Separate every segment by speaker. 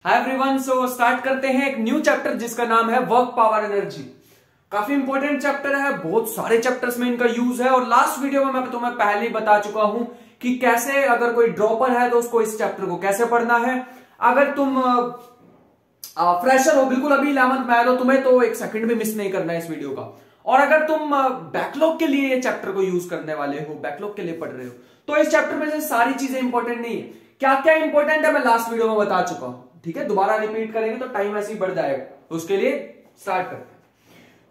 Speaker 1: Hi everyone, so start करते हैं एक न्यू चैप्टर जिसका नाम है वर्क पावर एनर्जी। काफी इंपॉर्टेंट चैप्टर है, बहुत सारे चैप्टर्स में इनका यूज है और लास्ट वीडियो में मैं तुम्हें पहले ही बता चुका हूं कि कैसे अगर कोई ड्रॉपर है तो उसको इस चैप्टर को कैसे पढ़ना है। अगर तुम फ्रेशर हो, बिल्कुल अभी 11th में आए तो तुम्हें तो एक सेकंड भी मिस नहीं करना है इस वीडियो का। और अगर तुम बैकलॉग के लिए ये चैप्टर को यूज करने वाले हो, बैकलॉग के लिए पढ़ रहे हो, तो इस चैप्टर में से सारी चीजें इंपॉर्टेंट नहीं है। क्या क्या इंपॉर्टेंट है मैं लास्ट वीडियो में बता चुका हूं, ठीक है। दोबारा रिपीट करेंगे तो टाइम ऐसे ही बढ़ जाएगा, तो उसके लिए स्टार्ट करते हैं।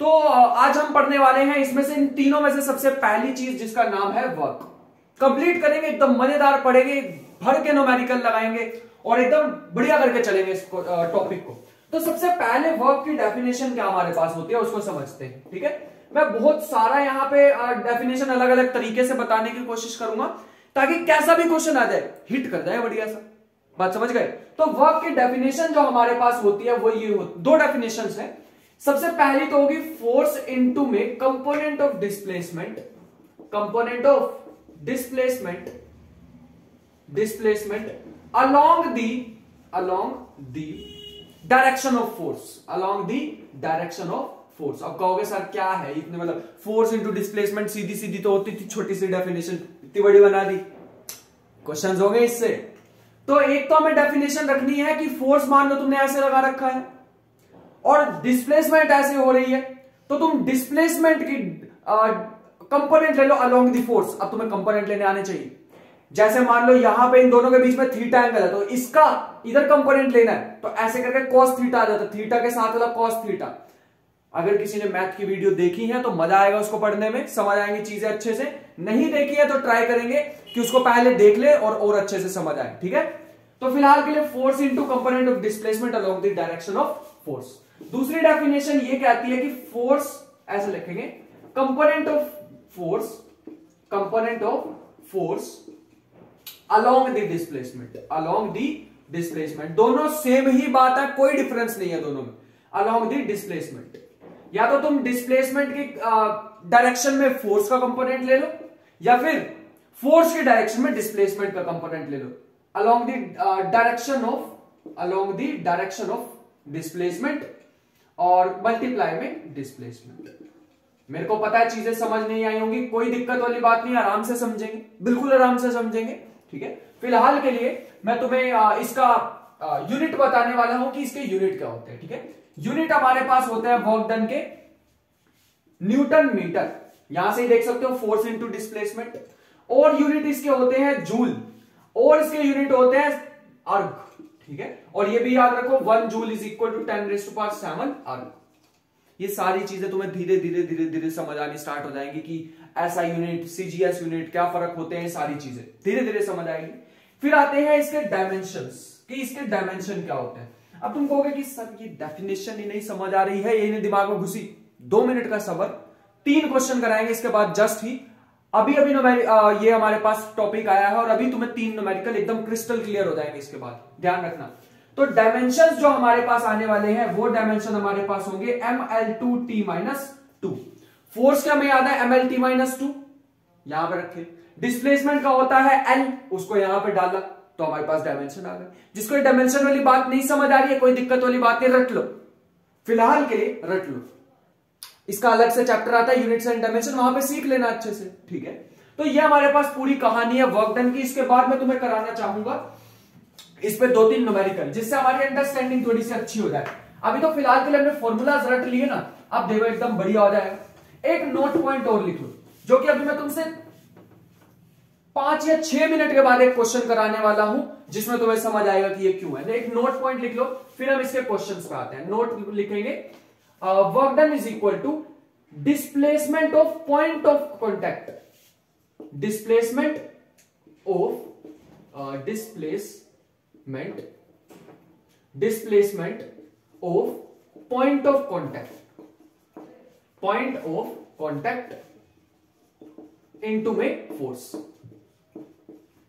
Speaker 1: तो आज हम पढ़ने वाले हैं इसमें से इन तीनों में से सबसे पहली चीज जिसका नाम है वर्क। कंप्लीट करेंगे, एकदम मजेदार पढ़ेंगे, भर के न्यूमेरिकल लगाएंगे और एकदम बढ़िया करके चलेंगे इस टॉपिक को। तो सबसे पहले वर्क की डेफिनेशन क्या हमारे पास होती है उसको समझते हैं, ठीक है। मैं बहुत सारा यहाँ पे डेफिनेशन अलग अलग तरीके से बताने की कोशिश करूंगा ताकि कैसा भी क्वेश्चन आ जाए हिट कर जाए बढ़िया सा। बात समझ गए? तो वर्क की डेफिनेशन जो हमारे पास होती है वो ये होती, दो डेफिनेशंस है। सबसे पहली तो होगी फोर्स इनटू में component of displacement, component of displacement along the direction of force, along the direction of force. अब कहोगे सर क्या है इतने, मतलब फोर्स इनटू डिस्प्लेसमेंट सीधी सीधी तो होती थी, छोटी सी डेफिनेशन इतनी बड़ी बना दी, क्वेश्चंस हो गए इससे। तो एक तो हमें डेफिनेशन रखनी है कि फोर्स मान लो तुमने ऐसे लगा रखा है और डिस्प्लेसमेंट ऐसे हो रही है, तो तुम डिस्प्लेसमेंट की कंपोनेंट ले लो अलोंग द फोर्स। अब तुम्हें कंपोनेंट लेने आने चाहिए। जैसे मान लो यहां पे इन दोनों के बीच में थीटा एंगल है, तो इसका इधर कंपोनेंट लेना है तो ऐसे करके कॉस थीटा आ जाता है, थीटा के साथ वाला कॉस थीटा। अगर किसी ने मैथ की वीडियो देखी है तो मजा आएगा उसको पढ़ने में, समझ आएंगी चीजें अच्छे से। नहीं देखी है तो ट्राई करेंगे कि उसको पहले देख ले और अच्छे से समझ आए, ठीक है। तो फिलहाल के लिए force into component of displacement along the direction of force. दूसरी डेफिनेशन ये कहती है कि फोर्स ऐसे लिखेंगे, component of force along the displacement, दोनों सेम ही बात है, कोई डिफरेंस नहीं है दोनों में। अलोंग द डिस्प्लेसमेंट, या तो तुम डिस्प्लेसमेंट की डायरेक्शन में फोर्स का कंपोनेंट ले लो या फिर फोर्स की डायरेक्शन में डिस्प्लेसमेंट का कंपोनेंट ले लो। Along the direction of displacement और मल्टीप्लाई में डिस्प्लेसमेंट। मेरे को पता है चीजें समझ नहीं आई होंगी, कोई दिक्कत वाली बात नहीं, आराम से समझेंगे, बिल्कुल आराम से समझेंगे, ठीक है। फिलहाल के लिए मैं तुम्हें इसका यूनिट बताने वाला हूं कि इसके यूनिट क्या होते हैं, ठीक है। यूनिट हमारे पास होते हैं वर्क डन के न्यूटन मीटर, यहां से ही देख सकते हो फोर्स इनटू डिस्प्लेसमेंट। और यूनिट इसके होते हैं जूल, और इसके यूनिट होते हैं अर्ग, ठीक है। और ये भी याद रखो 1 जूल इज इक्वल टू 10⁻⁷ अर्ग। ये सारी चीजें तुम्हें धीरे धीरे समझ आनी स्टार्ट हो जाएंगी कि ऐसा यूनिट, सीजीएस यूनिट, क्या फर्क होते हैं, सारी चीजें धीरे धीरे समझ आएंगी। फिर आते हैं इसके डायमेंशंस, कि इसके डायमेंशन क्या होते हैं। अब तुम कहोगे कि सर ये डेफिनेशन ही नहीं समझ आ रही है, ये नहीं दिमाग में घुसी। 2 मिनट का सबर, 3 क्वेश्चन कराएंगे इसके बाद जस्ट ही। अभी ये हमारे पास टॉपिक आया है और अभी तुम्हें 3 न्यूमेरिकल एकदम क्रिस्टल क्लियर हो जाएंगे इसके बाद, ध्यान रखना। तो डायमेंशंस जो हमारे पास आने वाले हैं वो डायमेंशन हमारे पास होंगे ml2t-2। फोर्स क्या हमें याद है, mlt-2 यहां पे रखे। डिस्प्लेसमेंट का होता है l, उसको यहां पे डाला तो हमारे पास डायमेंशन आ गए। जिसको डायमेंशन वाली बात नहीं समझ आ रही है, कोई दिक्कत वाली बात नहीं, रट लो, फिलहाल के लिए रट लो। इसका अलग से चैप्टर आता है यूनिट्स एंड डायमेंशन, वहां पे सीख लेना अच्छे से, ठीक है। तो ये हमारे पास पूरी कहानी है वर्क डन की। इसके बाद मैं तुम्हें कराना चाहूंगा इस पे 2-3 न्यूमेरिकल, जिससे हमारी अंडरस्टैंडिंग थोड़ी सी अच्छी हो जाए। अभी तो फिलहाल के लिए हमने फॉर्मूलाज रट लिए ना, अब देखो एकदम बढ़िया हो जाएगा। एक नोट पॉइंट और लिख लो, जो कि अभी मैं तुमसे 5 या 6 मिनट के बाद एक क्वेश्चन कराने वाला हूं जिसमें तुम्हें समझ आएगा कि ये क्यों है। एक नोट पॉइंट लिख लो, फिर हम इसके क्वेश्चंस पे आते हैं। नोट लिखेंगे, work done is equal to displacement of point of contact, displacement of point of contact into में फोर्स।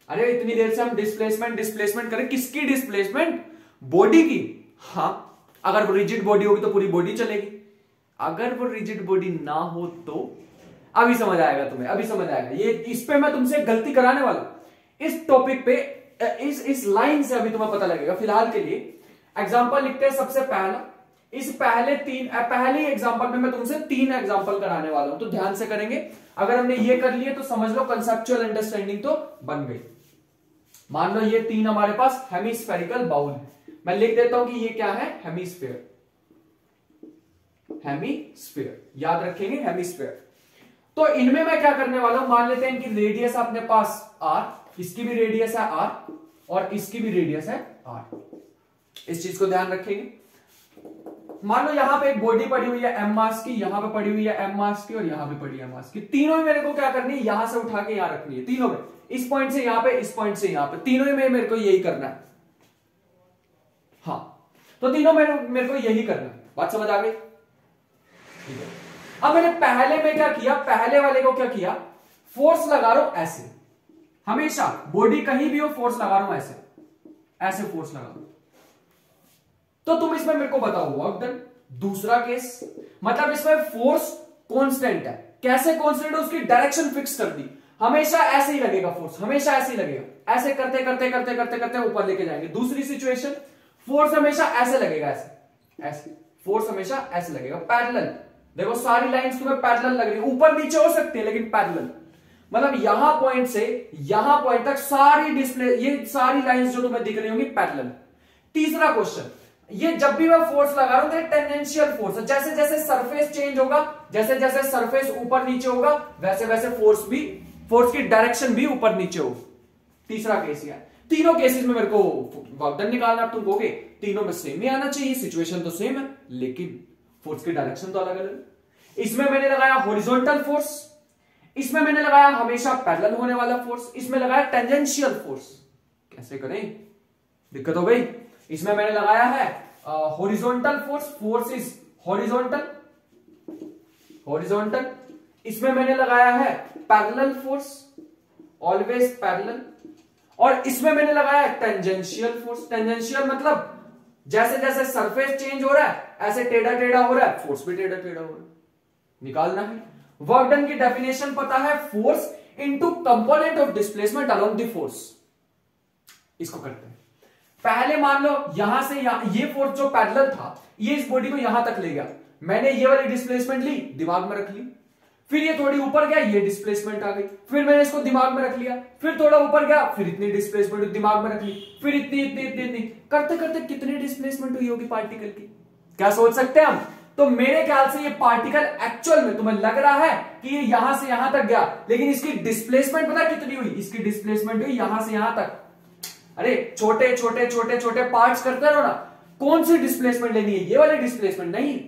Speaker 1: अरे इतनी देर से हम डिस्प्लेसमेंट करें, किसकी डिस्प्लेसमेंट? बॉडी की। हाँ, अगर वो रिजिड बॉडी होगी तो पूरी बॉडी चलेगी, अगर वो रिजिड बॉडी ना हो तो अभी समझ आएगा तुम्हें, अभी समझ आएगा। ये इस पे मैं तुमसे गलती कराने वाला, इस टॉपिक पे इस लाइन से अभी तुम्हें पता लगेगा। फिलहाल के लिए एग्जाम्पल लिखते हैं सबसे पहला। इस पहले एग्जाम्पल में मैं तुमसे 3 एग्जाम्पल कराने वाला हूं, तो ध्यान से करेंगे। अगर हमने ये कर लिए तो समझ लो कंसेप्चुअल अंडरस्टैंडिंग तो बन गई। मान लो ये 3 हमारे पास हेमिस्फेरिकल बाउल है, मैं लिख देता हूं कि ये क्या है, हेमिस्फीयर। हेमिस्फीयर याद रखेंगे, हेमिस्फीयर। तो इनमें मैं क्या करने वाला हूं, मान लेते हैं इनकी रेडियस अपने पास r, इसकी भी रेडियस है r और इसकी भी रेडियस है r। इस चीज को ध्यान रखेंगे। मान लो यहां पे एक बॉडी पड़ी हुई है m मास की, यहां पे पड़ी हुई है m मास की और यहां पे पड़ी है मास की। तीनों ही मेरे को क्या करनी है, यहां से उठा के यहां रखनी है, तीनों में, इस पॉइंट से यहां पे, इस पॉइंट से यहां पे, तीनों ही में मेरे को यही करना है। हाँ, तो तीनों मेरे को यही करना है। बात समझ आ गई? ठीक है। अब मैंने पहले में क्या किया, पहले वाले को क्या किया, फोर्स लगा रहा हूं ऐसे, हमेशा बॉडी कहीं भी हो फोर्स लगा रहा हूं ऐसे, ऐसे फोर्स लगा रहा हूं। तो तुम इसमें मेरे को बताओ वर्क डन। दूसरा केस, मतलब इसमें फोर्स कांस्टेंट है। कैसे कांस्टेंट है, उसकी डायरेक्शन फिक्स कर दी, हमेशा ऐसे ही लगेगा फोर्स, हमेशा ऐसे ही लगेगा, ऐसे करते करते करते करते करते ऊपर लेके जाएंगे। दूसरी सिचुएशन, फोर्स हमेशा ऐसे लगेगा, ऐसे ऐसे, फोर्स हमेशा ऐसे लगेगा, पैरेलल। देखो सारी लाइंस तुम्हें पैरेलल लग रही है, ऊपर नीचे हो सकती है लेकिन पैरेलल, मतलब यहां पॉइंट से यहां पॉइंट तक सारी डिस्प्ले, ये सारी लाइंस जो तुम्हें दिख रही होंगी पैरेलल। तीसरा क्वेश्चन, ये जब भी मैं फोर्स लगा रहा हूं तो टेंजेंशियल फोर्स, जैसे जैसे सरफेस चेंज होगा, जैसे जैसे सरफेस ऊपर नीचे होगा, वैसे वैसे फोर्स की डायरेक्शन भी ऊपर नीचे होगी। तीसरा केस है। तीनों केसेस में मेरे को वर्क डन निकालना, तुम कहोगे तीनों में सेम ही आना चाहिए, सिचुएशन तो सेम है लेकिन फोर्स की डायरेक्शन तो अलग अलग। इसमें मैंने लगाया हॉरिजॉन्टल फोर्स, इसमें मैंने लगाया हमेशा पैरेलल होने वाला फोर्स, इसमें लगाया टेंजेंशियल फोर्स। कैसे करें, दिक्कत हो गई। इसमें मैंने लगाया है हॉरिजॉन्टल फोर्स इज हॉरिजॉन्टल। इसमें मैंने लगाया है पैरेलल फोर्स, ऑलवेज पैरेलल। और इसमें मैंने लगाया टेंजेंशियल फोर्स। टेंजेंशियल मतलब जैसे जैसे सरफेस चेंज हो रहा है ऐसे टेढ़ा टेढ़ा हो रहा है, फोर्स भी टेढ़ा टेढ़ा हो रहा है, निकालना है। वर्क डन की डेफिनेशन पता है, force into component of displacement along the force. इसको करते हैं। पहले मान लो यहां से ये फोर्स जो पैरेलल था, ये इस बॉडी को यहां तक ले गया, मैंने ये वाली डिस्प्लेसमेंट ली, दिमाग में रख ली। फिर ये थोड़ी ऊपर गया, ये डिस्प्लेसमेंट आ गई, फिर मैंने इसको दिमाग में रख लिया। फिर थोड़ा ऊपर गया, फिर इतनी डिस्प्लेसमेंट दिमाग में रख ली, फिर इतनी इतनी इतनी इतनी, करते करते कितनी डिस्प्लेसमेंट हुई होगी पार्टिकल की, क्या सोच सकते हैं हम? तो मेरे ख्याल से ये पार्टिकल एक्चुअल में तुम्हें लग रहा है कि ये यहां से यहां तक गया, लेकिन इसकी डिस्प्लेसमेंट पता कितनी हुई? इसकी डिस्प्लेसमेंट हुई यहां से यहां तक। अरे छोटे छोटे छोटे छोटे पार्ट्स करते रहो ना, कौन सी डिस्प्लेसमेंट लेनी है? ये वाली डिस्प्लेसमेंट नहीं,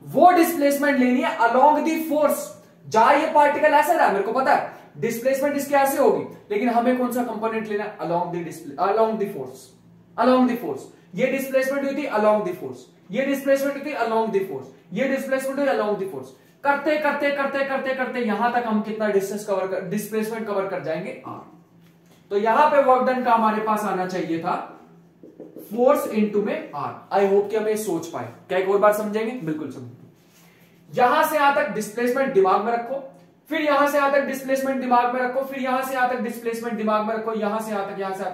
Speaker 1: वो डिस्प्लेसमेंट लेनी है अलोंग दी फोर्स। जहां ये पार्टिकल ऐसे रहा, मेरे को पता है डिस्प्लेसमेंट इसके ऐसे होगी, लेकिन हमें कौन सा कंपोनेंट लेना है? Along the force. ये डिस्प्लेसमेंट हुई थी अलोंग दी फोर्स, ये डिस्प्लेसमेंट हुई थी अलोंग दी फोर्स, ये डिस्प्लेसमेंट हुई अलोंग दी फोर्स। करते करते करते करते करते यहां तक हम कितना डिस्प्लेसमेंट कवर कर जाएंगे? r। तो यहां पे वर्क डन का हमारे पास आना चाहिए था फोर्स इनटू में r। आई होप कि हमें सोच पाए। क्या एक और बार समझेंगे? बिल्कुल समझेंगे। यहां से यहां तक डिस्प्लेसमेंट दिमाग में रखो, फिर यहां से यहां तक डिस्प्लेसमेंट दिमाग में रखो, फिर यहां से यहां तक डिस्प्लेसमेंट दिमाग में रखो, यहां से यहां तक, यहां से।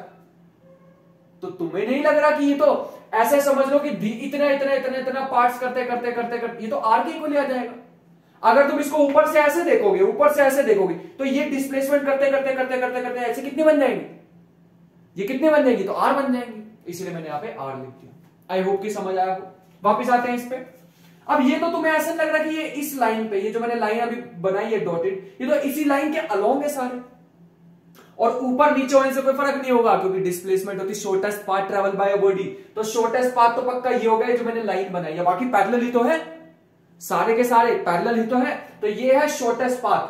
Speaker 1: तो तुम्हें नहीं लग रहा कि ये तो ऐसे समझ लो कि इतना इतना इतना इतना पार्ट्स करते करते करते करते ये तो r के इक्वल आ जाएगा। अगर तुम इसको ऊपर से ऐसे देखोगे, ऊपर से ऐसे देखोगे, तो ये डिस्प्लेसमेंट करते करते करते करते करते ऐसे कितनी बन जाएंगी? ये कितनी बन जाएगी? तो r बन जाएंगी, इसलिए मैंने यहां पे r लिख दिया। आई होप कि समझ आया हो। वापिस आते हैं इस पे। अब ये तो तुम्हें ऐसा लग रहा है कि ये इस लाइन पे, ये जो मैंने लाइन अभी बनाई है डॉटेड, ये तो इसी लाइन के अलोंग है सारे, और ऊपर नीचे होने से कोई फर्क नहीं होगा क्योंकि डिस्प्लेसमेंट होती shortest path travel by a body. तो शॉर्टेस्ट पाथ तो पक्का ये होगा जो मैंने लाइन बनाई है, बाकी पैरेलल ही तो है, सारे के सारे पैरेलल ही तो है। तो ये है शॉर्टेस्ट पाथ,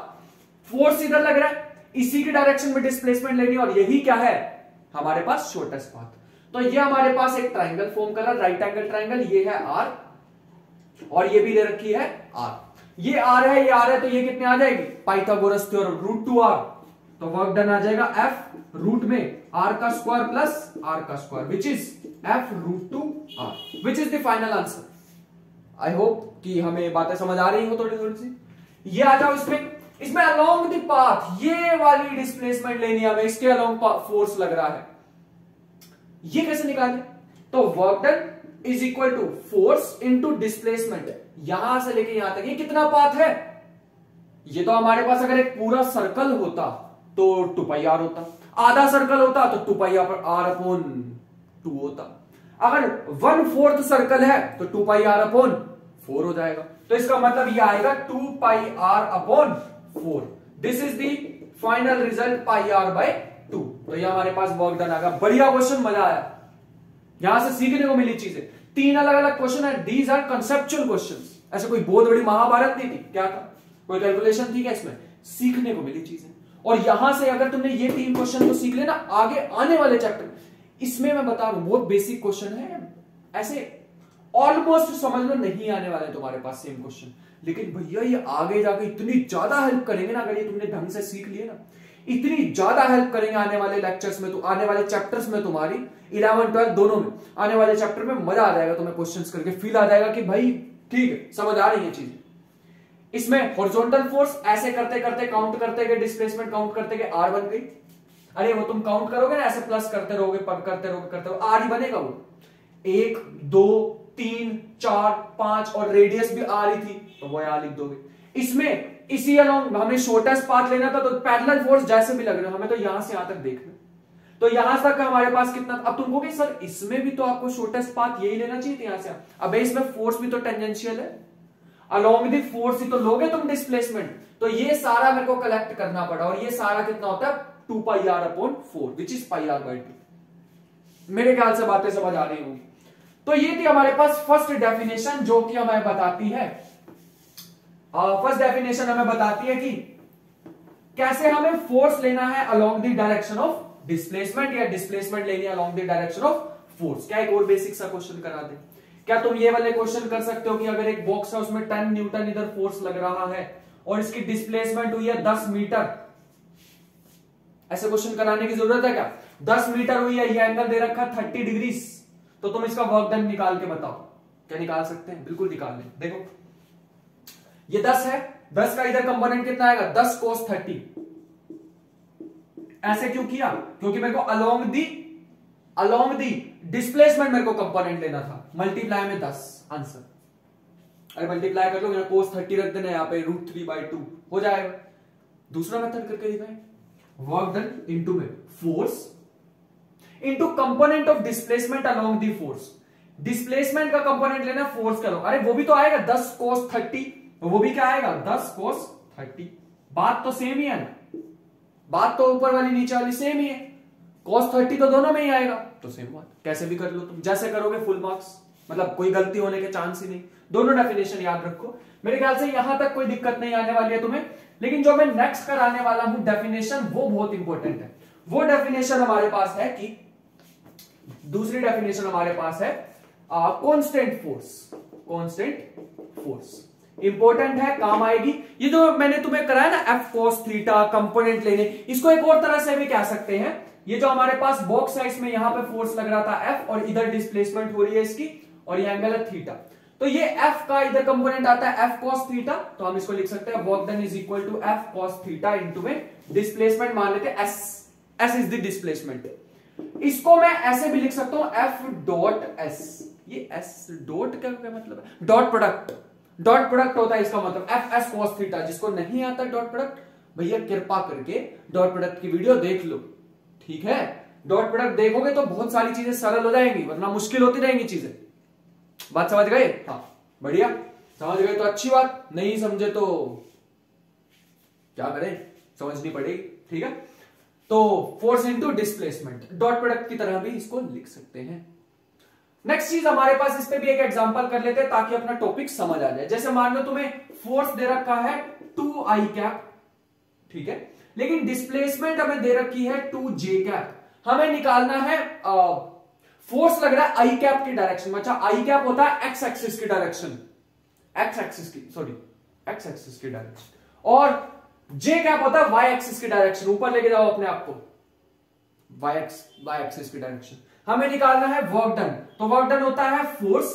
Speaker 1: फोर्स इधर लग रहा है, इसी की डायरेक्शन में डिस्प्लेसमेंट लेनी, और यही क्या है हमारे पास? Shortest path. तो ये हमारे पास एक ट्राइंगल फॉर्म कर रहा है, राइट एंगल ट्राइंगल, ये है r और ये भी ले रखी है r। ये r है, ये r है, तो ये कितने आ जाएगी? Pythagoras theorem √2r। तो वर्क डन आ जाएगा f रूट में r का स्क्वायर प्लस r का square which is f √2r which is the final answer. I hope कि हमें बातें समझ आ रही हो थोड़ी थोड़ी सी। ये आ जाओ इसमें अलोंग द पाथ ये वाली डिस्प्लेसमेंट लेनी है हमें, इसके अलोंग फोर्स लग रहा है। ये कैसे निकाले? तो work done is equal to force into displacement. यहां से लेके यहां तक ये कितना पाथ है? ये तो हमारे पास अगर एक पूरा सर्कल होता तो 2πr होता, आधा सर्कल होता तो 2πr/2 होता। अगर 1/4 सर्कल है तो 2πr/4 हो जाएगा। तो इसका मतलब ये आएगा 2πr/4। This is the final result πr/2। तो ये हमारे पास वर्क डन आ गया। बढ़िया क्वेश्चन, मजा आया, यहां से सीखने को मिली चीजें। 3 अलग अलग क्वेश्चन है, दीज आर कंसेप्चुअल क्वेश्चंस। ऐसे कोई बहुत बड़ी महाभारत नहीं थी, क्या था, कोई कैलकुलेशन थी क्या इसमें? सीखने को मिली चीजें। और यहां से अगर तुमने ये 3 क्वेश्चन को सीख लेना, आगे आने वाले चैप्टर इसमें मैं बता रहा हूं बहुत बेसिक क्वेश्चन है, ऐसे ऑलमोस्ट समझ लो नहीं आने वाले तुम्हारे पास सेम क्वेश्चन, लेकिन भैया ये आगे जाके इतनी ज्यादा हेल्प करेंगे ना, अगर ये तुमने ढंग से सीख लिए ना, इतनी ज्यादा हेल्प करेंगे आने वाले लेक्चर्स में, तो आने वाले चैप्टर्स में, तुम्हारी 11 12 दोनों में आने वाले चैप्टर में मजा आ जाएगा तुम्हें क्वेश्चंस करके, फील आ जाएगा कि भाई ठीक है समझ आ रही है चीजें। इसमें हॉरिजॉन्टल फोर्स ऐसे करते करते काउंट करते गए, डिस्प्लेसमेंट काउंट करते गए, आर बन गई। अरे वो तुम काउंट करोगे ना, ऐसे प्लस करते रहोगे, करते रहोगे, आर ही बनेगा वो। 1 2 3 4 5 और रेडियस भी आर ही थी, तो वो यहां लिख दोगे। इसमें इसी अलोंग हमें शॉर्टेस्ट पाथ लेना था, तो पैरेलल फोर्स जैसे भी लग रहे हो हमें तो यहां से यहां तक देखना, तो यहां तक हमारे पास कितना। अब तुम कहोगे सर इसमें भी तो आपको शॉर्टेस्ट पाथ यही लेना चाहिए था यहां से। अब इसमें फोर्स भी तो टेंजेंशियल है, अलोंग द फोर्स ही तो लोगे तुम डिस्प्लेसमेंट, तो ये सारा मेरे को कलेक्ट करना पड़ा, और ये सारा कितना होता है 2πr/4 विच इज πr/2। मेरे ख्याल से बातें समझ आ रही होंगी। तो ये थी हमारे पास फर्स्ट डेफिनेशन, जो कि हमें बताती है, फर्स्ट डेफिनेशन हमें बताती है कि कैसे हमें फोर्स लेना है along the direction of displacement, या डिस्प्लेसमेंट लेनी है along the direction of force. क्या एक और बेसिक सा क्वेश्चन करा दे? क्या तुम ये वाले क्वेश्चन कर सकते हो कि अगर एक बॉक्स है उसमें 10 न्यूटन इधर फोर्स लग रहा है और इसकी डिस्प्लेसमेंट हुई है 10 मीटर, ऐसे क्वेश्चन कराने की जरूरत है क्या? 10 मीटर हुई है, ये एंगल दे रखा 30 डिग्री, तो तुम इसका वर्क डन निकाल के बताओ। क्या निकाल सकते हैं? बिल्कुल निकाल लें। देखो ये 10 है, 10 का इधर कंपोनेंट कितना आएगा? 10 cos 30। ऐसे क्यों किया? क्योंकि मेरे को अलोंग दी डिस्प्लेसमेंट मेरे को कंपोनेंट लेना था। मल्टीप्लाई में 10 आंसर, अरे मल्टीप्लाई कर लो, मेरा cos 30 रख देना यहाँ पे, √3/2 हो जाएगा। दूसरा मेथड करके दिखाएं, वर्क डन इनटू में force into component of displacement along the force. Displacement का कंपोनेंट लेना, फोर्स करो, अरे वो भी तो आएगा 10 cos 30, वो भी क्या आएगा 10 cos 30। बात तो सेम ही है ना, बात तो ऊपर वाली नीचे वाली सेम ही है, cos 30 तो दोनों में ही आएगा, तो सेम बात। कैसे भी कर लो तुम, जैसे करोगे फुल मार्क्स, मतलब कोई गलती होने के चांस ही नहीं। दोनों डेफिनेशन याद रखो, मेरे ख्याल से यहां तक कोई दिक्कत नहीं आने वाली है तुम्हें। लेकिन जो मैं नेक्स्ट कराने वाला हूं डेफिनेशन, वो बहुत इंपॉर्टेंट है। वो डेफिनेशन हमारे पास है कि दूसरी डेफिनेशन हमारे पास है कांस्टेंट फोर्स। इंपॉर्टेंट है, काम आएगी। ये जो मैंने तुम्हें कराया ना f cos थीटा कंपोनेंट लेने, इसको एक और तरह से भी कह सकते हैं। ये जो हमारे पास बॉक्स है, इसमें यहां पे फोर्स लग रहा था f, और इधर डिस्प्लेसमेंट हो रही है इसकी, और ये एंगल है थीटा। तो ये f का इधर कंपोनेंट आता है f cos थीटा, तो हम इसको लिख सकते हैं work done is equal to f cos theta into में डिस्प्लेसमेंट मान लेते हैं s इज द डिस्प्लेसमेंट। इसको मैं ऐसे भी लिख सकता हूं f डॉट s। ये s डॉट क्या मतलब है? डॉट प्रोडक्ट होता है इसका मतलब fs cos थीटा। जिसको नहीं आता डॉट प्रोडक्ट, भैया कृपा करके डॉट प्रोडक्ट की वीडियो देख लो, ठीक है? डॉट प्रोडक्ट देखोगे तो बहुत सारी चीजें सरल हो जाएंगी, वरना मुश्किल होती रहेंगी चीजें। बात समझ गए? हाँ बढ़िया, समझ गए तो अच्छी बात, नहीं समझे तो क्या करें, समझनी पड़ेगी, ठीक है? तो force into displacement dot product की तरह भी इसको लिख सकते हैं। नेक्स्ट चीज हमारे पास, इस पे भी एक एग्जांपल कर लेते हैं ताकि अपना टॉपिक समझ आ जाए। जैसे मान लो तुम्हें फोर्स दे रखा है 2i कैप, ठीक है, लेकिन डिस्प्लेसमेंट हमें दे रखी है 2j कैप। हमें निकालना है फोर्स लग रहा है आई कैप की डायरेक्शन में। अच्छा, आई कैप होता है एक्स एक्सिस की डायरेक्शन, एक्स एक्सिस की डायरेक्शन, और जे कैप होता है वाई एक्सिस की डायरेक्शन। ऊपर लेके जाओ अपने आप को, वाई एक्सिस की डायरेक्शन। हमें निकालना है वर्क डन, तो वर्क डन होता है फोर्स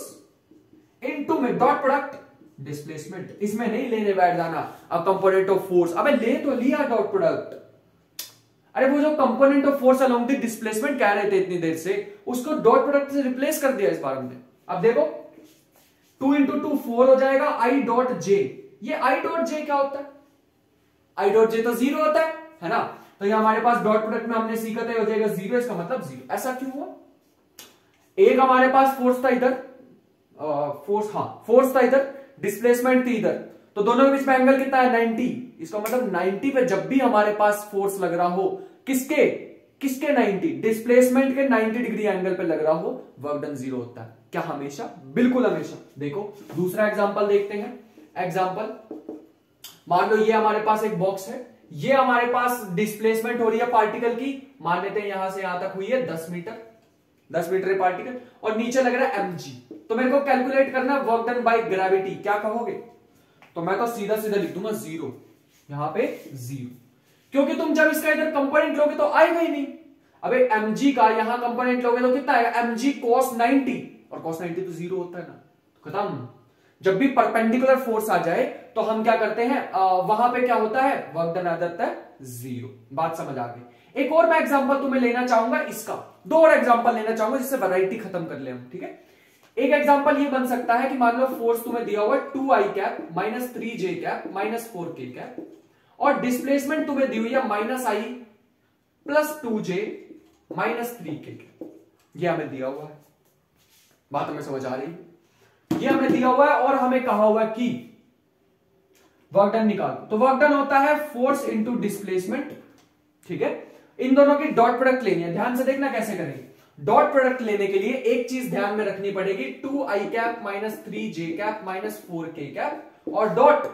Speaker 1: इनटू में डॉट प्रोडक्ट डिस्प्लेसमेंट। इसमें नहीं लेने बैठ जाना अब कंपोनेंट ऑफ फोर्स, अबे ले तो लिया डॉट प्रोडक्ट, अरे वो जो component of force along the displacement कह रहे थे इतनी देर से, उसको डॉट प्रोडक्ट से रिप्लेस कर दिया इस बार हमने। अब देखो 2 इंटू 2 4 हो जाएगा, आई डॉट जे। ये आई डॉट जे क्या होता है? आई डॉट जे तो 0 होता है ना? तो ये हमारे पास डॉट प्रोडक्ट में हमने सीखा था हो जाएगा 0, इसका मतलब 0। ऐसा क्यों हुआ? एक हमारे पास फोर्स था इधर, फोर्स था इधर, डिस्प्लेसमेंट थी इधर, तो दोनों के बीच में एंगल कितना है 90। इसका मतलब 90 पे जब भी हमारे पास फोर्स लग रहा हो, किसके 90, डिस्प्लेसमेंट के 90 डिग्री एंगल पे लग रहा हो, वर्क डन 0 होता है। क्या हमेशा? बिल्कुल हमेशा। देखो दूसरा एग्जांपल देखते हैं। एग्जांपल मान लो ये हमारे पास एक बॉक्स है, ये हमारे पास डिस्प्लेसमेंट हो रही है पार्टिकल की, मान लेते हैं यहां से यहां तक हुई है 10 मीटर, 10 मीटर है पार्टिकल, और नीचे लग रहा है mg। तो मेरे को कैलकुलेट करना वर्क डन बाय ग्रेविटी। क्या कहोगे? तो मैं तो सीधा सीधा लिख दूंगा 0, यहां पे 0, क्योंकि तुम जब इसका इधर कंपोनेंट लोगे तो आएगा ही नहीं। अबे mg का यहां कंपोनेंट लोगे तो कितना आएगा? mg cos 90, और cos 90 तो 0 होता है ना, तो खत्म। जब भी परपेंडिकुलर फोर्स आ जाए तो हम क्या करते हैं, वहां पे क्या होता है, वर्क डन आ जाता है 0। बात समझ आ गई? एक और मैं एग्जांपल तुम्हें लेना चाहूंगा इसका, 2 और एग्जांपल लेना चाहूंगा जिससे वैरायटी खत्म कर ले हम, ठीक है। एक एग्जांपल ये बन सकता है कि मान लो फोर्स तुम्हें दिया हुआ है 2i cap minus 3j cap minus 4k cap, और डिस्प्लेसमेंट तुम्हें दी हुई है -i plus 2j minus 3k। ये हमें दिया हुआ है, बात हमें समझ आ रही है? ये हमें दिया हुआ है और हमें कहा हुआ है कि वर्क डन निकालो। तो वर्क डन होता है फोर्स इंटू डिस्प्लेसमेंट, ठीक है। इन दोनों की डॉट प्रोडक्ट लेनी है, ध्यान से देखना कैसे करेंगे। डॉट प्रोडक्ट लेने के लिए एक चीज ध्यान में रखनी पड़ेगी, 2i cap minus 3j cap minus 4k cap, और डॉट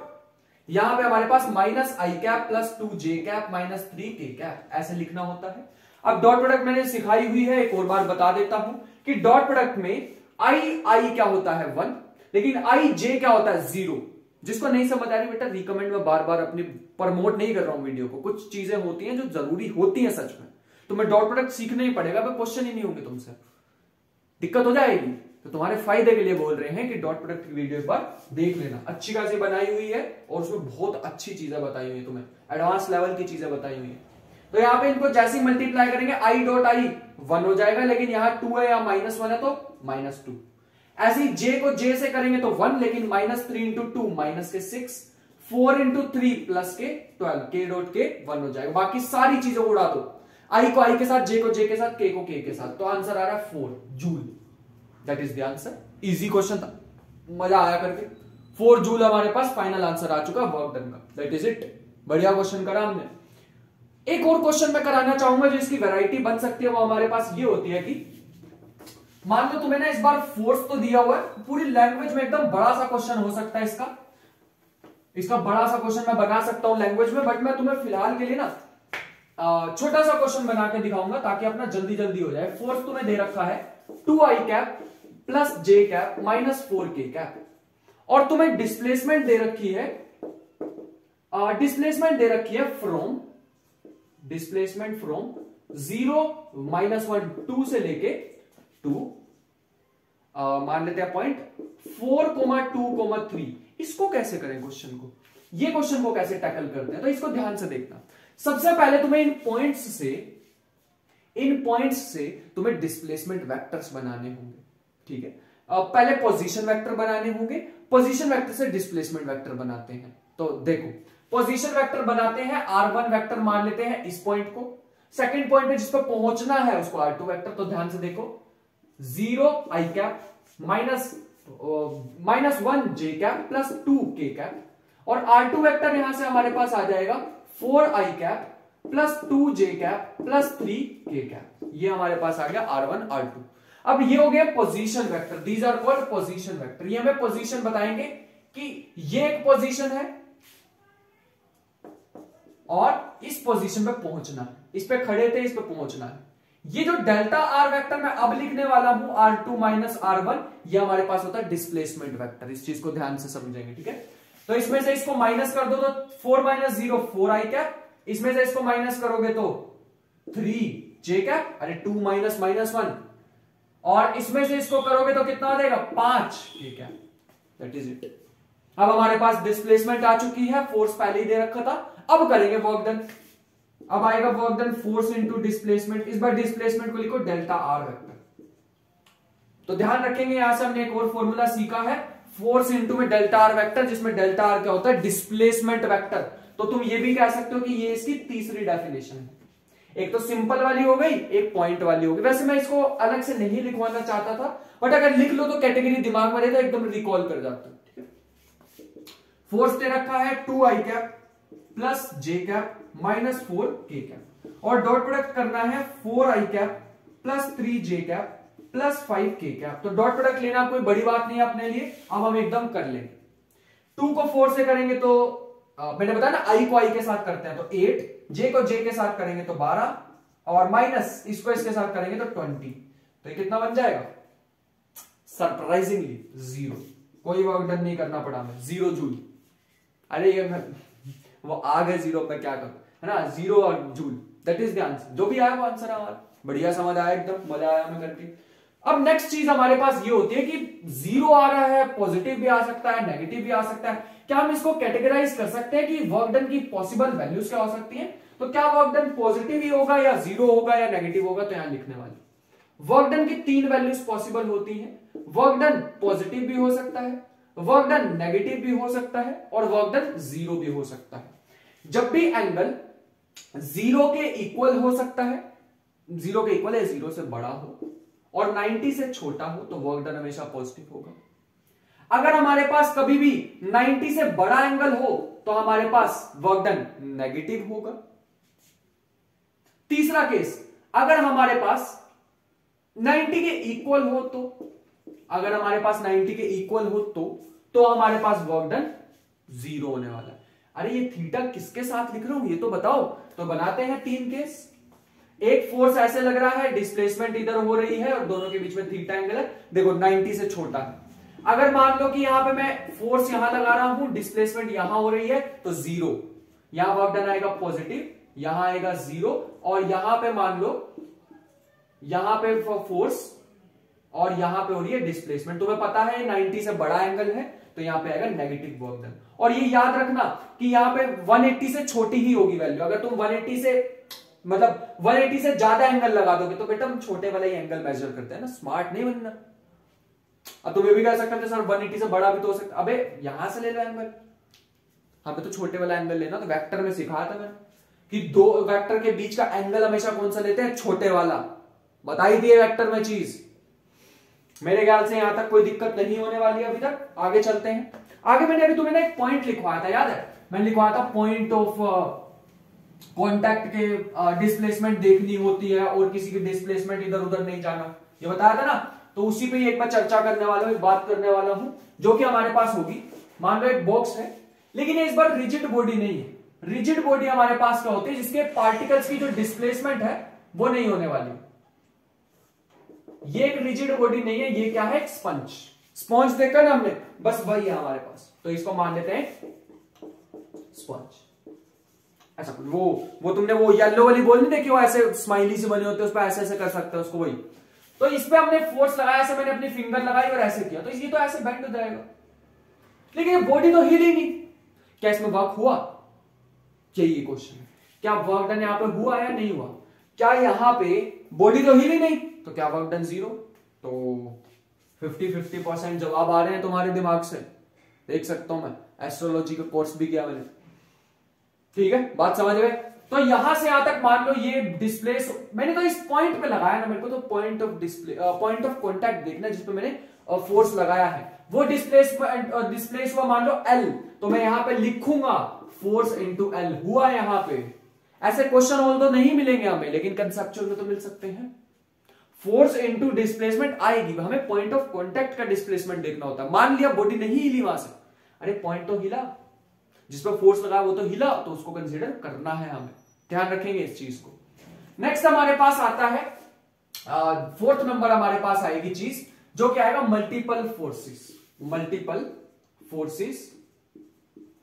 Speaker 1: यहां पे हमारे पास -i cap plus 2j cap minus 3k cap, ऐसे लिखना होता है। अब डॉट प्रोडक्ट मैंने सिखाई हुई है, एक और बार बता देता हूं कि डॉट प्रोडक्ट में i क्या होता है 1, लेकिन ij क्या होता है 0। जिसको नहीं समझ आ रही बेटा रिकमेंड में बार बार अपनी प्रमोट नहीं कर रहा हूं वीडियो को, कुछ चीजें होती हैं जो जरूरी होती हैं सच में, तो मैं डॉट प्रोडक्ट सीखना ही पड़ेगा, क्वेश्चन ही नहीं होंगे तुमसे, दिक्कत हो जाएगी। तो तुम्हारे फायदे के लिए बोल रहे हैं कि डॉट प्रोडक्ट की वीडियो एक बार देख लेना, अच्छी खासी बनाई हुई है और उसमें बहुत अच्छी चीजें बताई हुई है, तुम्हें एडवांस लेवल की चीजें बताई हुई है। तो यहाँ पे इनको जैसे ही मल्टीप्लाई करेंगे i डॉट i 1 हो जाएगा, लेकिन यहाँ 2 है या -1 है तो -2। ऐसे ही j को j से करेंगे तो 1, लेकिन -3 इंटू 2 माइनस के 6, 4 इंटू 3 प्लस के 12, k डॉट के 1 हो जाएगा। बाकी सारी चीजें उड़ा दो, i को i के साथ, j को j के साथ, k को k के साथ, तो आंसर आ रहा है 4 joule. That is the answer. Easy question था, मजा आया करके। 4 जूल हमारे पास फाइनल आंसर आ चुका वर्क डन का। दैट इज इट, बढ़िया क्वेश्चन करा हमने। एक और क्वेश्चन मैं कराना चाहूंगा जो इसकी वैरायटी बन सकती है, वो हमारे पास ये होती है कि मान लो तुम्हें ना इस बार फोर्स तो दिया हुआ है, पूरी लैंग्वेज में एकदम बड़ा सा क्वेश्चन हो सकता है इसका बड़ा सा क्वेश्चन मैं बना सकता हूं लैंग्वेज में, बट मैं तुम्हें फिलहाल के लिए ना छोटा सा क्वेश्चन बना के दिखाऊंगा ताकि अपना जल्दी जल्दी हो जाए। फोर्स तुम्हें दे रखा है 2i cap plus j cap minus 4k cap, और तुम्हें डिस्प्लेसमेंट दे रखी है फ्रॉम 0 -1 2 से लेके 2 मान लेते हैं पॉइंट 4,2,3। इसको कैसे करें क्वेश्चन को, ये क्वेश्चन को कैसे टैकल करते हैं, तो इसको ध्यान से देखना। सबसे पहले तुम्हें इन पॉइंट्स से तुम्हें डिस्प्लेसमेंट वेक्टर्स बनाने होंगे, ठीक है। पहले पोजीशन वेक्टर बनाने होंगे, पोजीशन वेक्टर से डिस्प्लेसमेंट वेक्टर बनाते हैं। तो देखो पोजीशन वेक्टर बनाते हैं, r1 वेक्टर मान लेते हैं इस पॉइंट को, सेकंड पॉइंट पे जिस पर पहुंचना है उसको r2 वेक्टर। तो ध्यान से देखो 0i cap -1 j cap plus 2k cap, और r2 वेक्टर यहां से हमारे पास आ जाएगा 4i cap plus 2j cap plus 3k cap. ये हमारे पास आ गया r1 r2। अब ये हो गया position vector, these are called position vector. ये हमें पोजीशन बताएंगे कि ये एक पोजीशन है और इस पोजीशन पे पहुंचना है, इस पे खड़े थे, इस पे पहुंचना है। ये जो डेल्टा आर वेक्टर मैं अब लिखने वाला हूं r2 माइनस r1, ये हमारे पास होता है डिस्प्लेसमेंट वेक्टर। इस चीज को ध्यान से समझेंगे, ठीक है। तो इसमें से इसको माइनस कर दो तो 4 - 0 4i कैप, इसमें से इसको माइनस करोगे तो 3j कैप, अरे 2 माइनस -1, और इसमें से इसको करोगे तो कितना आ जाएगा 5k cap. That is it. अब हमारे पास डिस्प्लेसमेंट आ चुकी है, फोर्स पहले ही दे रखा था, अब करेंगे वर्क डन। अब आएगा work done force into displacement, इस बार डिस्प्लेसमेंट को लिखो डेल्टा आर वेक्टर। तो ध्यान रखेंगे यहां से हमने एक और फॉर्मूला सीखा है, फोर्स इनटू में डेल्टा आर वेक्टर, जिसमें डेल्टा आर क्या होता है, डिस्प्लेसमेंट वेक्टर। तो तुम ये भी कह सकते हो कि ये इसकी तीसरी डेफिनेशन है। एक तो सिंपल वाली हो गई, एक पॉइंट वाली हो गई। वैसे मैं इसको अलग से नहीं लिखवाना चाहता था, बट अगर लिख लो तो कैटेगरी दिमाग में रहे तो एकदम रिकॉल कर जाता है। ठीक है, फोर्स दे रखा है 2i कैप प्लस जे कैप माइनस 4k कैप, और डॉट प्रोडक्ट करना है 4i cap plus 3j cap plus 5k cap. तो डॉट प्रोडक्ट लेना कोई बड़ी बात नहीं है अपने लिए, अब हम एकदम कर लेंगे। 2 को 4 से करेंगे तो मैंने बताया ना i को i के साथ करते हैं तो 8, j को j के साथ करेंगे तो 12, और माइनस इसको इसके साथ करेंगे तो 20। तो ये कितना बन जाएगा, सरप्राइजिंगली 0। कोई वर्क डन नहीं करना पड़ा हमें, 0 जूल। अरे ये मैं वो आ गए 0 पे क्या करूं, है ना, 0 और joule, that is the answer. जो भी आया वो आंसर हमारा, बढ़िया समझ आया, एकदम मजा आया हमें करके। अब नेक्स्ट चीज हमारे पास ये होती है कि 0 आ रहा है, पॉजिटिव भी आ सकता है, नेगेटिव भी आ सकता है। क्या हम इसको कैटेगराइज कर सकते हैं कि वर्क डन की पॉसिबल वैल्यूज क्या हो सकती हैं? तो क्या वर्क डन पॉजिटिव ही होगा या 0 होगा या नेगेटिव होगा? तो यहां लिखने वाले वर्क डन की 3 वैल्यूज पॉसिबल होती हैं। वर्क डन पॉजिटिव भी हो सकता है, वर्क डन नेगेटिव भी हो सकता है, और वर्क डन 0 भी हो सकता है। जब भी एंगल 0 के इक्वल हो सकता है, 0 के इक्वल है, 0 से बड़ा हो और 90 से छोटा हो, तो वर्क डन हमेशा पॉजिटिव होगा। अगर हमारे पास कभी भी 90 से बड़ा एंगल हो तो हमारे पास वर्क डन नेगेटिव होगा। तीसरा केस, अगर हमारे पास 90 के इक्वल हो तो, अगर हमारे पास 90 के इक्वल हो तो हमारे पास वर्क डन 0 होने वाला है। अरे ये थीटा किसके साथ लिख रहा हूं ये तो बताओ। तो बनाते हैं 3 केस। एक फोर्स ऐसे लग रहा है, डिस्प्लेसमेंट इधर हो रही है और दोनों के बीच में थीटा एंगल है, देखो 90 से छोटा है। अगर मान लो कि यहां पे मैं फोर्स यहां लगा रहा हूं, डिस्प्लेसमेंट यहां हो रही है, तो 0, यहां वर्क डन आएगा पॉजिटिव, यहां आएगा 0, और यहां पे मान लो यहां पे फोर्स और यहां पे हो रही है डिस्प्लेसमेंट। तुम्हें पता है 90 से बड़ा एंगल है तो यहां पे आएगा नेगेटिव वर्क डन। और ये याद रखना कि यहां पे 180 से छोटी ही होगी वैल्यू। अगर तुम 180 से मतलब 180 से ज्यादा एंगल लगा दोगे तो बेटा हम छोटे वाला ही एंगल मेजर करते हैं ना, स्मार्ट नहीं बनना। अब तुम ये भी कह सकते हो सर 180 से बड़ा भी तो हो सकता, अबे यहां से ले लो एंगल, हमें तो छोटे वाला एंगल लेना। तो वेक्टर में सिखाया था मैंने कि 2 वेक्टर के बीच का एंगल हमेशा कौन सा लेते हैं, छोटे वाला। बताई दिए वेक्टर में चीज। मेरे ख्याल से यहां तक कोई दिक्कत नहीं होने वाली अभी तक। आगे चलते हैं। आगे मैंने अभी तुम्हें एक पॉइंट लिखवाया था, याद है? मैंने लिखवाया था पॉइंट ऑफ कॉन्टैक्ट के डिस्प्लेसमेंट देखनी होती है और किसी की डिस्प्लेसमेंट इधर उधर नहीं जाना, ये बताया था ना। तो उसी पे एक बार चर्चा करने वाला हूं, एक बात करने वाला हूं, जो कि हमारे पास होगी। मान लो एक बॉक्स है, लेकिन ये इस बार रिजिड बॉडी नहीं है। रिजिड बॉडी हमारे पास क्या होती है, जिसके पार्टिकल्स की जो डिस्प्लेसमेंट है वो नहीं होने वाली। ये एक रिजिड बॉडी नहीं है, ये क्या है, स्पंज। स्पंज देखा ना हमने, बस वही है हमारे पास। तो इसको मान लेते हैं स्पंज। अच्छा, वो तुमने वो येलो वाली बॉल नहीं देखी, वो ऐसे स्माइली से बने होते हैं, उस पर ऐसे ऐसे कर सकते हैं उसको, वही। तो इस पे हमने फोर्स लगाया, ऐसे मैंने अपनी फिंगर लगाई और ऐसे किया, तो ये तो ऐसे बेंड हो जाएगा। लेकिन ये बॉडी तो हिली नहीं, क्या इसमें वर्क हुआ? यही क्वेश्चन है, क्या वर्क डन यहां पे हुआ या नहीं हुआ? क्या यहां पे बॉडी तो हिली नहीं, तो क्या वर्क डन 0? तो 50-50% जवाब आ रहे हैं तुम्हारे दिमाग से, देख सकता हूं मैं, एस्ट्रोलॉजी का कोर्स भी किया मैंने। ठीक है, बात समझ गए? तो यहां से यहां तक मान लो ये डिस्प्लेस, मैंने तो इस पॉइंट पे लगाया ना, मेरे को तो point of display point of contact देखना जिस पे मैंने फोर्स लगाया है, वो डिस्प्लेस हुआ मान लो L, तो मैं यहां पे लिखूंगा फोर्स इनटू L हुआ यहां पे। ऐसे क्वेश्चन ऑल तो नहीं मिलेंगे हमें, लेकिन कंसेप्चुअल में तो मिल सकते हैं। फोर्स इनटू डिस्प्लेसमेंट आएगी, हमें पॉइंट ऑफ कांटेक्ट का डिस्प्लेसमेंट देखना होता है। मान लिया बॉडी नहीं हिली वहां से, अरे पॉइंट तो हिला, जिस पर फोर्स लगा वो तो हिला, तो उसको कंसीडर करना है हमें, ध्यान रखेंगे इस चीज को। नेक्स्ट हमारे पास आता है 4th नंबर हमारे पास आएगी चीज, जो क्या आएगा, मल्टीपल फोर्सेस। मल्टीपल फोर्सेस,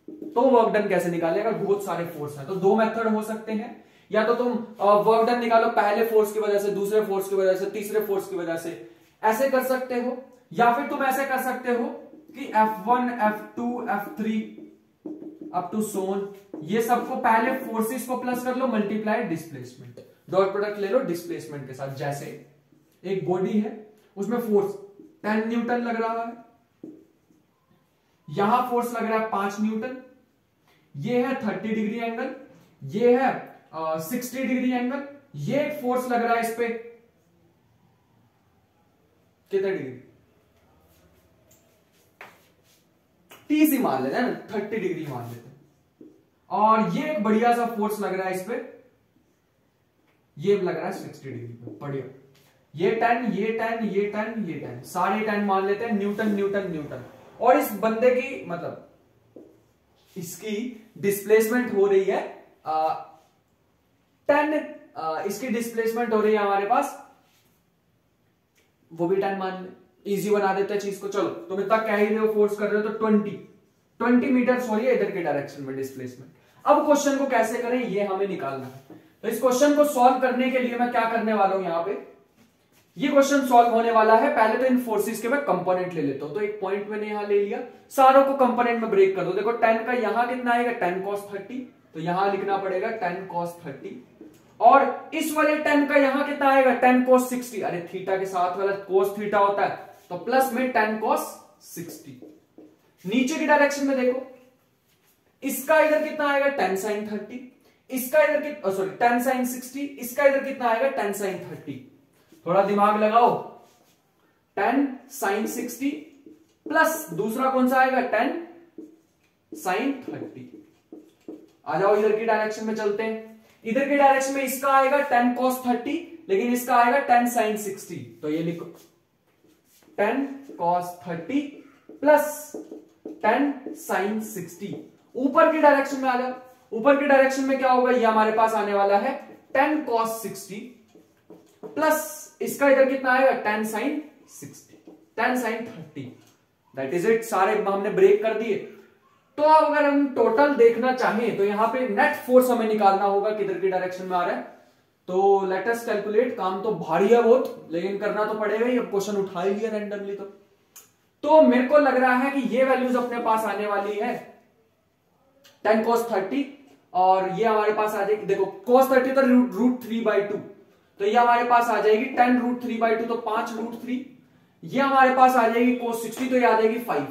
Speaker 1: तो वर्क डन कैसे निकाले? अगर बहुत सारे फोर्स हैं तो 2 मेथड हो सकते हैं, या तो तुम वर्क डन निकालो पहले फोर्स की वजह से, दूसरे फोर्स की वजह से, तीसरे फोर्स की वजह से, ऐसे कर सकते हो। या फिर तुम ऐसे कर सकते हो कि F1 F2 F3 up to सोन ये सबको पहले फोर्सेस को प्लस कर लो, मल्टीप्लाई डिस्प्लेसमेंट, डॉट प्रोडक्ट ले लो डिस्प्लेसमेंट के साथ। जैसे एक बॉडी है उसमें फोर्स 10 न्यूटन लग रहा है, यहां फोर्स लग रहा है 5 न्यूटन, ये है 30 डिग्री एंगल, ये है 60 डिग्री एंगल, ये एक फोर्स लग रहा है इस पे कितने डिग्री, टी सी मान लेते हैं ना, 30 डिग्री मान लेते हैं, और ये एक बढ़िया सा फोर्स लग रहा है इस पे, ये लग रहा है 60 डिग्री पे, बढ़िया। ये 10, ये 10, ये 10, ये 10, सारे 10 मान लेते हैं, न्यूटन न्यूटन न्यूटन। और इस बंदे की मतलब इसकी डिस्प्लेसमेंट हो रही है 10, इसकी डिस्प्लेसमेंट हो रही है हमारे पास, वो भी 10 मान ले, इजी बना देते हैं चीज को। चलो तुम इतना कह ही रहे हो, फोर्स कर रहे हो, तो 20 मीटर हो रही है इधर के डायरेक्शन में डिस्प्लेसमेंट। अब क्वेश्चन को कैसे करें ये हमें निकालना है। तो इस क्वेश्चन को सॉल्व करने के लिए मैं क्या करने वाला हूं, यहां पे ये क्वेश्चन सॉल्व होने वाला है। पहले तो इन फोर्सेस के मैं कंपोनेंट ले लेता हूं, तो एक पॉइंट मैंने यहां ले लिया, सारों को कंपोनेंट में ब्रेक कर दो। देखो 10 का यहां कितना आएगा, 10 cos 30, तो यहां लिखना पड़ेगा 10 cos 30, और इस वाले 10 का यहां कितना आएगा, 10 cos 60, अरे थीटा के साथ वाला cos थीटा होता है, तो प्लस में 10 cos 60। नीचे की डायरेक्शन में देखो, इसका इधर कितना आएगा 10 sin 30, इसका इधर कितना, सॉरी 10 sin 60, इसका इधर कितना आएगा 10 sin 30। थोड़ा दिमाग लगाओ, 10 sin 60 प्लस दूसरा कौन सा आएगा 10 sin 30। आ जाओ इधर की डायरेक्शन में चलते हैं, इधर की डायरेक्शन में इसका आएगा 10 cos 30, लेकिन इसका आएगा 10 sin 60, तो ये लिखो 10 cos 30 प्लस 10 sin 60। ऊपर की डायरेक्शन में आ जाओ, ऊपर की डायरेक्शन में क्या होगा, ये हमारे पास आने वाला है 10 cos 60 प्लस इसका इधर कितना आएगा 10 sin 60, 10 sin 30, that is it. सारे हमने ब्रेक कर दिए। तो अब अगर हम टोटल देखना चाहें तो यहां पे नेट फोर्स हमें निकालना होगा किधर की डायरेक्शन में आ रहा है। तो लेट अस कैलकुलेट, काम तो भारी है बहुत, लेकिन करना तो पड़ेगा ही, अब क्वेश्चन उठा ही लिया रैंडमली। तो मेरे को लग रहा है कि ये वैल्यूज अपने पास आने वाली है 10 cos 30, और ये हमारे पास आ जाएगी, देखो cos 30 तो √3/2, तो ये हमारे पास आ जाएगी 10 √3/2, तो 5 √3। ये हमारे पास आ जाएगी cos 60, तो ये आ जाएगी 5।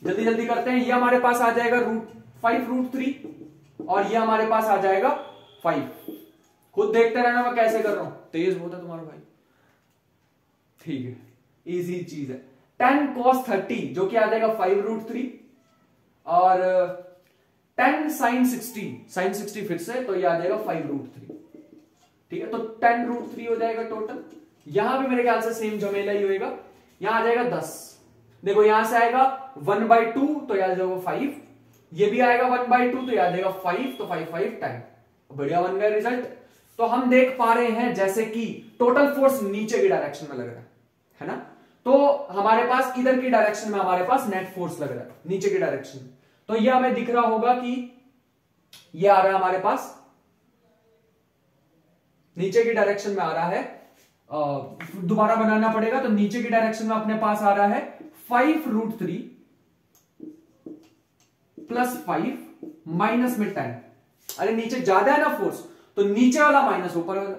Speaker 1: जल्दी जल्दी करते हैं, ये हमारे पास आ जाएगा 5 √3, और ये हमारे पास आ जाएगा 5। खुद देखते रहना मैं कैसे कर रहा हूं, तेज होता तुम्हारा भाई, ठीक है, इजी चीज है। 10 cos 30 जो कि आ जाएगा 5 √3, और 10 sin 60 फिर से, तो ये आ जाएगा 5 √3, ठीक है। तो 10 √3 हो जाएगा टोटल। यहां भी मेरे ख्याल से सेम झमेला ही होएगा, यहां आ जाएगा 10, देखो यहां से आएगा 1/2, तो यह आ जाएगा 5, ये भी आएगा 1/2, तो यह आ जाएगा 5, तो 5 5 10, बढ़िया बन गया रिजल्ट। तो हम देख पा रहे हैं जैसे कि टोटल फोर्स नीचे की डायरेक्शन में लग रहा है ना, तो हमारे पास इधर की डायरेक्शन में हमारे पास नेट फोर्स लग रहा है नीचे की डायरेक्शन में। तो ये हमें दिख रहा होगा कि ये आ रहा है हमारे पास नीचे की डायरेक्शन में आ रहा है, दोबारा बनाना पड़ेगा। तो नीचे की डायरेक्शन में अपने पास आ रहा है 5 √3 प्लस 5 माइनस में 10। अरे नीचे ज्यादा है ना फोर्स, तो नीचे वाला माइनस ऊपर वाला।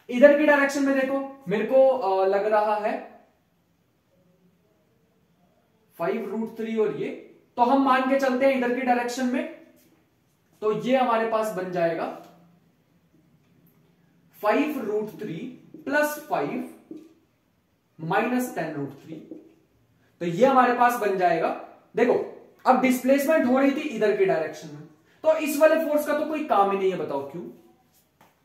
Speaker 1: इधर की डायरेक्शन में देखो, मेरे को लग रहा है 5 √3, और ये तो हम मान के चलते हैं इधर की डायरेक्शन में, तो ये हमारे पास बन जाएगा 5 √3 प्लस 5 माइनस 10 √3, तो ये हमारे पास बन जाएगा। देखो अब डिस्प्लेसमेंट हो रही थी इधर की डायरेक्शन में, तो इस वाले फोर्स का तो कोई काम ही नहीं है, बताओ क्यों,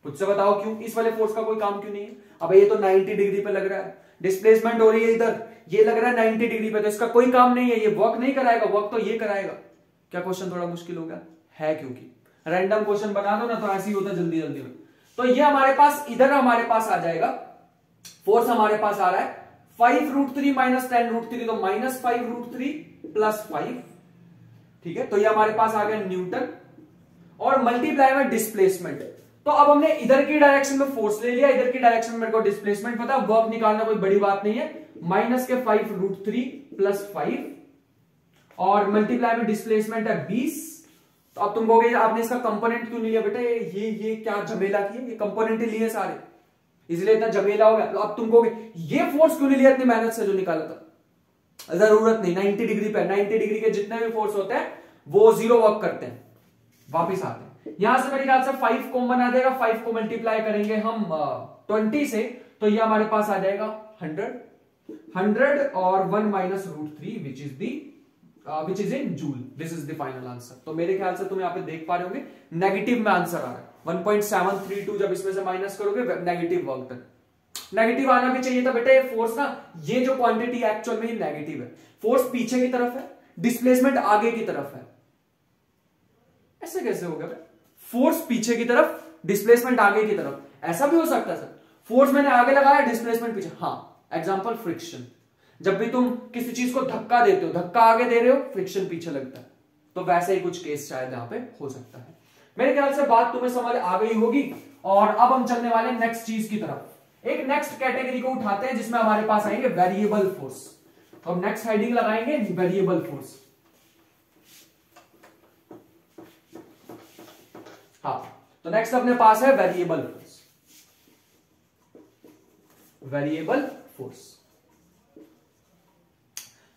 Speaker 1: मुझसे बताओ क्यों इस वाले फोर्स का कोई काम क्यों नहीं है। अब ये तो 90 डिग्री पे लग रहा है, डिस्प्लेसमेंट हो रही है इधर, ये लग रहा है 90 डिग्री पे, तो इसका कोई काम नहीं है, ये वर्क नहीं कराएगा, वर्क तो ये कराएगा। क्या क्वेश्चन थोड़ा मुश्किल हो गया है, क्योंकि रैंडम क्वेश्चन बना दो ना तो ऐसे ही होता जल्दी जल्दी में। तो ये हमारे पास इधर हमारे पास आ जाएगा, फोर्स हमारे पास आ रहा है 5 √3 माइनस 10 √3, तो माइनस 5 √3 प्लस 5, ठीक है। तो ये हमारे पास आ गया न्यूटन, और मल्टीप्लाई में डिस्प्लेसमेंट। तो अब हमने इधर की डायरेक्शन में फोर्स ले लिया, इधर की डायरेक्शन में मेरे को डिस्प्लेसमेंट पता है, वर्क निकालना कोई बड़ी बात नहीं है। माइनस के 5 √3 प्लस 5, और मल्टीप्लाई में डिस्प्लेसमेंट है 20, तो अब तुम कहोगे आपने इसका कंपोनेंट क्यों नहीं लिया बेटा, ये क्या झमेला किया, ये कंपोनेंट ही लिए सारे, इसलिए इतना झमेला हो गया। तो अब तुम कहोगे ये फोर्स क्यों नहीं लिया इतनी मेहनत से जो निकाला था, जरूरत नहीं, 90 डिग्री पे, 90 डिग्री के जितने भी फोर्स होते हैं वो जीरो वर्क करते हैं, वापिस आते हैं। यहां से मेरे ख्याल से 5 कॉमन आ जाएगा, 5 को मल्टीप्लाई करेंगे हम 20 से, तो ये हमारे पास आ जाएगा 100 और 1 minus √3 which is in joule. This is the final answer. तो मेरे ख्याल से तुम यहाँ पे देख पा रहे होंगे नेगेटिव में आंसर आ रहा है 1.732, जब इसमें से माइनस करोगे नेगेटिव वर्क डन। नेगेटिव आना भी चाहिए था बेटा, ये फोर्स ना, ये जो क्वांटिटी एक्चुअल में नेगेटिव है, फोर्स पीछे की तरफ है, डिस्प्लेसमेंट आगे की तरफ है। ऐसे कैसे हो गया? फोर्स पीछे की तरफ, डिस्प्लेसमेंट आगे की तरफ, ऐसा भी हो सकता है सर, फोर्स मैंने आगे लगाया, डिस्प्लेसमेंट पीछे। हाँ, एग्जांपल फ्रिक्शन, जब भी तुम किसी चीज को धक्का देते हो, धक्का आगे दे रहे हो, फ्रिक्शन पीछे लगता है, तो वैसे ही कुछ केस शायद यहां पे हो सकता है। मेरे ख्याल से बात तुम्हें समझ आ गई होगी। और अब हम चलने वाले नेक्स्ट चीज की तरफ, एक नेक्स्ट कैटेगरी को उठाते हैं जिसमें हमारे पास आएंगे वेरिएबल फोर्स। तो हम नेक्स्ट हेडिंग लगाएंगे वेरिएबल फोर्स। हाँ, तो नेक्स्ट अपने पास है variable force. Variable force,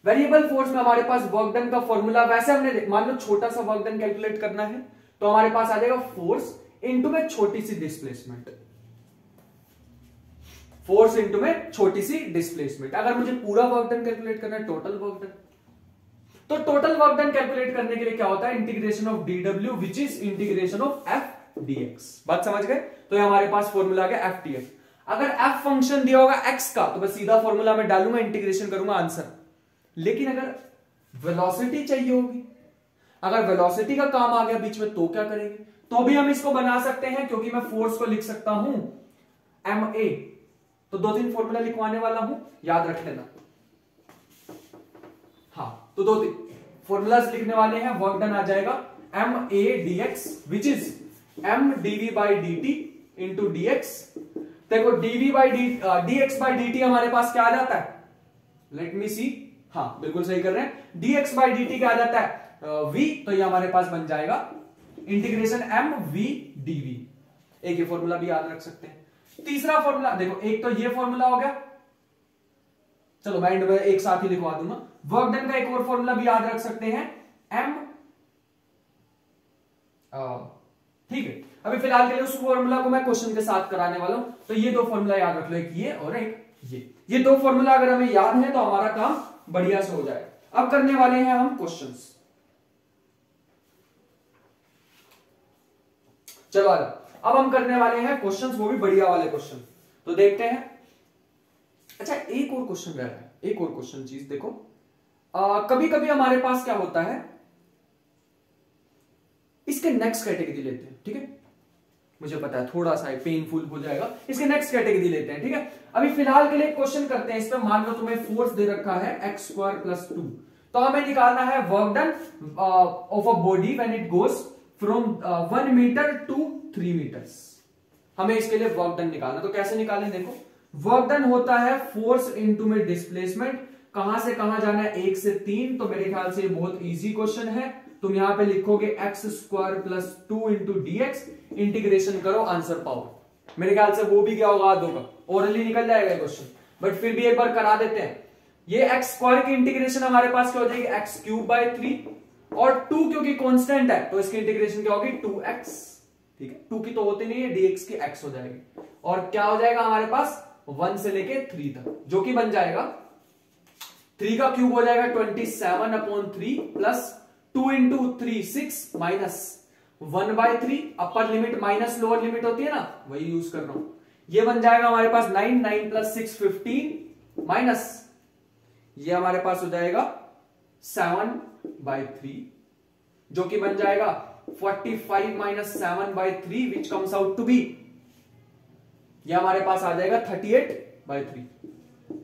Speaker 1: variable force में हमारे पास वर्क डन का फॉर्मूला, वैसे हमने मान लो छोटा सा वर्क डन कैलकुलेट करना है तो हमारे पास आ जाएगा फोर्स इनटू में छोटी सी डिस्प्लेसमेंट, फोर्स इनटू में छोटी सी डिस्प्लेसमेंट। अगर मुझे पूरा वर्क डन कैलकुलेट करना है, टोटल वर्क डन, तो टोटल वर्क डन कैलकुलेट करने के लिए क्या होता है, integration of dw which is integration of f dx। बात समझ गए? तो ये हमारे पास फॉर्मूला आ गया f dx। अगर f फंक्शन दिया होगा x का तो बस सीधा फॉर्मूला में डालूंगा, इंटीग्रेशन करूंगा, आंसर। लेकिन अगर वेलोसिटी चाहिए होगी, अगर वेलोसिटी का काम आ गया बीच में तो क्या करेंगे? तो भी हम इसको बना सकते हैं, क्योंकि मैं फोर्स को लिख सकता हूं ma। तो 2-3 फॉर्मूला लिखवाने वाला हूं, याद रख लेना। हाँ, तो 2-3 फॉर्मूलाज लिखने वाले हैं। वर्क डन आ जाएगा ma dx which is m dv by dt into dx। देखो dv by dx by dt हमारे पास क्या आ जाता है, लेट मी सी, हाँ बिल्कुल सही कर रहे हैं, dx by dt क्या आ जाता है v, तो ये हमारे पास बन जाएगा इंटीग्रेशन m v dv। एक ये फॉर्मूला भी याद रख सकते हैं। तीसरा फॉर्मूला देखो, एक तो ये फॉर्मूला हो गया, चलो मैं एंड में एक साथ ही लिखवा दूंगा। वर्क डन का एक और फॉर्मूला भी याद रख सकते हैं, m, ठीक है। अभी फिलहाल के लिए उस फॉर्मूला को मैं क्वेश्चन के साथ कराने वाला हूं, तो ये 2 फॉर्मूला याद रख लो, एक ये और एक ये 2 फॉर्मूला अगर हमें याद है तो हमारा काम बढ़िया से हो जाएगा। अब करने वाले हैं हम क्वेश्चंस। चलो अब हम करने वाले हैं क्वेश्चंस, वो भी बढ़िया वाले क्वेश्चन। तो देखते हैं। अच्छा, एक और क्वेश्चन रह रहा है, एक और क्वेश्चन चीज देखो, कभी कभी हमारे पास क्या होता है, इसके नेक्स्ट कैटेगरी लेते हैं, ठीक है, मुझे पता है थोड़ा सा पेनफुल हो जाएगा, इसके नेक्स्ट कैटेगरी लेते हैं, ठीक है। अभी फिलहाल के लिए क्वेश्चन करते हैं। इसमें मान लो तुम्हें फोर्स दे रखा है x² + 2, तो हमें निकालना है work done of a body when it goes from 1 metre to 3 metres. हमें इसके लिए वर्क डन निकालना, तो कैसे निकालें? देखो, वर्क डन होता है फोर्स इनटू में डिस्प्लेसमेंट। कहां से कहां जाना है? 1 से 3। तो मेरे ख्याल से ये बहुत इजी क्वेश्चन है। तुम यहां पे लिखोगे x² + 2 इंटू dx, इंटीग्रेशन करो, आंसर पाओ। मेरे ख्याल से वो भी क्या होगा, होगा ओरली निकल जाएगा क्वेश्चन, बट फिर भी एक बार करा देते हैं। ये x² की इंटीग्रेशन हमारे पास क्या हो जाएगी, x³ / 3, और 2 क्योंकि कांस्टेंट है तो इसकी इंटीग्रेशन क्या होगी, 2x, ठीक है। 2 की तो होती नहीं है, dx की x हो जाएगी, और क्या हो जाएगा हमारे पास 1 से लेके 3 तक, जो कि बन जाएगा 3 का क्यूब हो जाएगा 27/3 plus 2 into 3 6 minus 1/3, upper limit minus lower limit होती है ना, वही यूज कर रहा हूं। ये बन जाएगा हमारे पास 9 + 6 15 माइनस ये हमारे पास हो जाएगा 7/3, जो कि बन जाएगा 45 - 7/3 which comes out to be, ये हमारे पास आ जाएगा 38/3।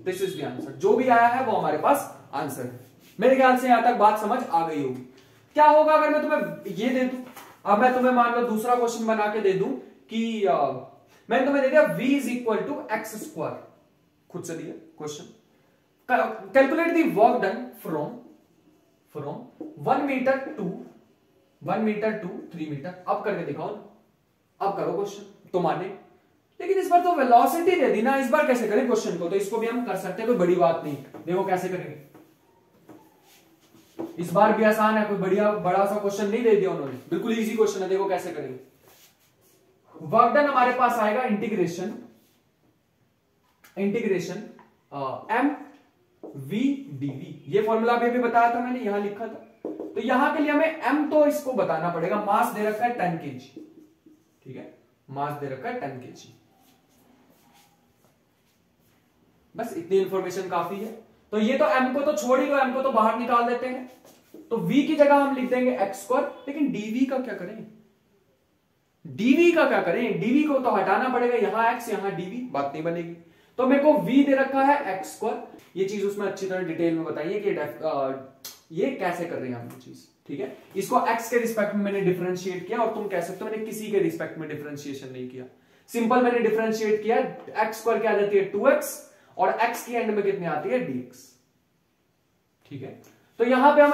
Speaker 1: This is the answer. जो भी आया है वो हमारे पास आंसर है। मेरे ख्याल से यहां तक बात समझ आ गई होगी। क्या होगा अगर मैं तुम्हें ये दे दूं, अब मैं तुम्हें मान लो दूसरा क्वेश्चन बना के दे दूं कि मैंने तुम्हें दे दिया v = x², खुद से दिया question, calculate the work done from 1 metre to 1 metre to 3 metre. अब करके दिखाओ ना, अब करो क्वेश्चन तो माने, लेकिन इस बार तो वेलोसिटी दे दी ना, इस बार कैसे करें क्वेश्चन को? तो इसको भी हम कर सकते हैं, कोई बड़ी बात नहीं। देखो कैसे करेंगे, इस बार भी आसान है, कोई बढ़िया बड़ा सा क्वेश्चन नहीं दे दिया उन्होंने, बिल्कुल इजी क्वेश्चन है। देखो कैसे करेंगे। वर्क डन हमारे पास आएगा इंटीग्रेशन एम वी डीवी, ये फॉर्मूला भी बताया था मैंने, यहां लिखा था। तो यहां के लिए हमें एम तो इसको बताना पड़ेगा, मास दे रखा है 10 kg, ठीक है, मास दे रखा है 10 kg। बस इतनी इंफॉर्मेशन काफी है। तो ये तो एम को तो छोड़ ही दो, एम को तो बाहर निकाल देते हैं। तो v की जगह हम लिख देंगे एक्स स्क्वायर, लेकिन dv का क्या करें? dv का क्या करें? dv को तो हटाना पड़ेगा, यहां x यहां dv, बात नहीं बनेगी। तो मेरे को v दे रखा है एक्स स्क्वायर, ये चीज उसमें अच्छी तरह डिटेल में बताइए कि ये कैसे कर रहे हैं हम चीज, ठीक है। इसको x के रिस्पेक्ट में मैंने डिफरेंशिएट किया, और तुम कह सकते हो मैंने किसी के रिस्पेक्ट में डिफरेंशिएशन नहीं किया, सिंपल मैंने डिफरेंशिएट किया। एक्स स्क्वायर क्या आ जाती है 2x, और x की एंड में कितनी आती है dx, ठीक है। तो यहां पे हम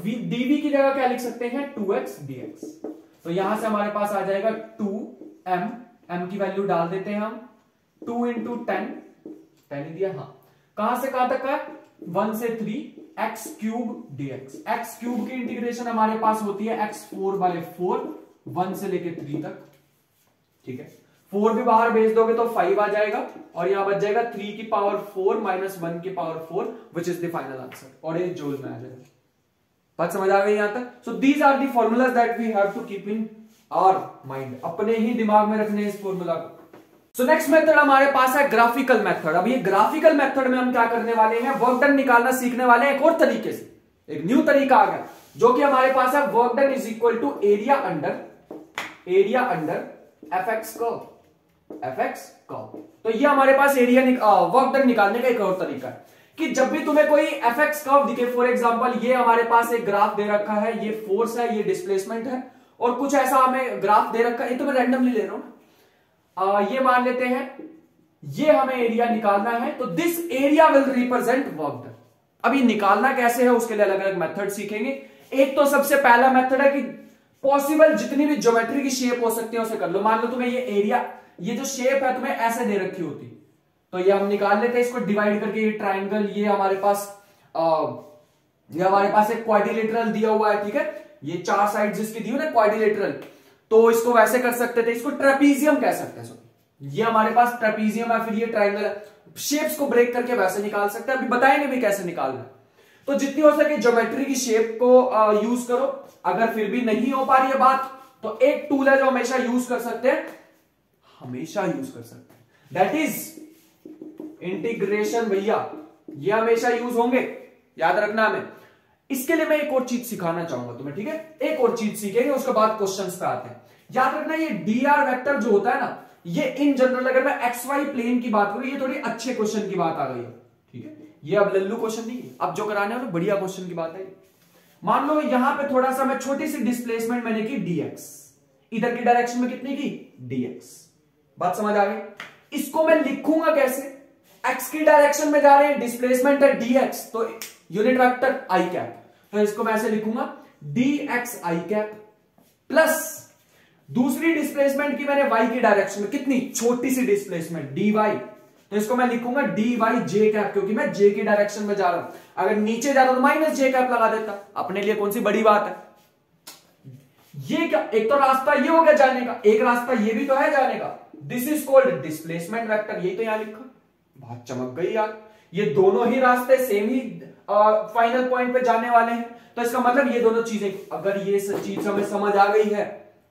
Speaker 1: dv की जगह क्या लिख सकते हैं 2x dx। तो यहां से हमारे पास आ जाएगा 2m, m की वैल्यू डाल देते हैं हम, 2 इंटू 10 ही दिया, हाँ। कहां से कहां तक का? 1 से 3 x cube dx। x cube की इंटीग्रेशन हमारे पास होती है x4 वाले 4, 1 से लेके 3 तक, ठीक है। 4 भी बाहर भेज दोगे तो 5 आ जाएगा, और यहां बच जाएगा 3 की पावर 4 माइनस 1 की power 4, which is the final answer, और ये जूल में आ जाएगा। बात समझ आ गई यहां तक? So these are the formulas that we have to keep in our mind, अपने ही दिमाग में रखने इस फॉर्मूला को। सो नेक्स्ट मेथड हमारे पास है ग्राफिकल मेथड। अब ये ग्राफिकल मेथड में हम क्या करने वाले हैं, वर्क डन निकालना सीखने वाले हैं एक और तरीके से, एक न्यू तरीका आ गया, जो कि हमारे पास है work done is equal to area under f x curve. तो ये हमारे पास एरिया वर्क डन निकालने का एक और तरीका है कि जब भी तुम्हें कोई एफ एक्स कर्व दिखे, फॉर एग्जांपल ये हमारे पास एक ग्राफ दे रखा है, ये फोर्स है, ये डिस्प्लेसमेंट है, और कुछ ऐसा हमें ग्राफ दे रखा है, ये तो मैं रैंडमली ले रहा हूं, ये मान लेते हैं ये हमें एरिया निकालना है, तो this area will represent work done. अब ये निकालना कैसे है उसके लिए अलग अलग मेथड सीखेंगे। एक तो सबसे पहला मेथड है कि पॉसिबल जितनी भी ज्योमेट्री की शेप हो सकती है उसे कर लो। मान लो तुम्हें ये एरिया, ये जो शेप है तुम्हें ऐसे दे रखी होती, तो ये हम निकाल लेते हैं इसको डिवाइड करके। ये ट्राइंगल, ये हमारे पास एक क्वाड्रिलेटरल दिया हुआ है, ठीक है, ये 4 साइड जिसकी दी हुई ना क्वाड्रिलेटरल, तो इसको वैसे कर सकते थे, इसको ट्रेपीजियम कह सकते हैं। ये हमारे पास ट्रेपीजियम है, फिर ये ट्राइंगल है, शेप्स को ब्रेक करके वैसे निकाल सकते हैं, अभी बताएंगे भी कैसे निकालना। तो जितनी हो सके ज्योमेट्री की शेप को यूज करो। अगर फिर भी नहीं हो पा रही है बात, तो एक टूल है जो हमेशा यूज कर सकते हैं, दैट इज इंटीग्रेशन। भैया ये हमेशा यूज होंगे, याद रखना हमें। इसके लिए मैं एक और चीज सिखाना चाहूंगा तुम्हें, ठीक है, एक और चीज सीखेंगे, उसके बाद क्वेश्चंस पे आते हैं। याद रखना ये dr वेक्टर जो होता है ना, ये इन जनरल अगर मैं xy प्लेन की बात करूं, ये थोड़ी अच्छे क्वेश्चन की बात आ गई है, ठीक है, ये अब लल्लू क्वेश्चन नहीं है, अब जो कराने वाले बढ़िया क्वेश्चन की बात है। मान लो यहां पे थोड़ा सा मैं छोटी सी डिस्प्लेसमेंट मैंने की dx, इधर की डायरेक्शन में कितनी की dx, बात समझ आ गई। इसको मैं लिखूंगा कैसे, x की डायरेक्शन में जा रहे हैं, डिस्प्लेसमेंट है dx, तो यूनिट वेक्टर i कैप, तो इसको मैं ऐसे लिखूंगा dx i कैप, प्लस दूसरी डिस्प्लेसमेंट की मैंने y की डायरेक्शन में, कितनी छोटी सी डिस्प्लेसमेंट dy, तो इसको मैं लिखूंगा dy j कैप, क्योंकि मैं j की डायरेक्शन में जा रहा हूं। अगर नीचे जा रहा हूं तो माइनस j कैप लगा देता, अपने लिए कौन सी बड़ी बात है। ये क्या, एक तो रास्ता ये हो गया जाने का, एक रास्ता ये भी तो है जाने का, this is called displacement vector, यही तो यहां लिखा, बात चमक गई यार। ये दोनों ही रास्ते सेम ही फाइनल पॉइंट पे जाने वाले हैं, तो इसका मतलब ये दोनों चीजें, अगर ये चीज हमें समझ आ गई है,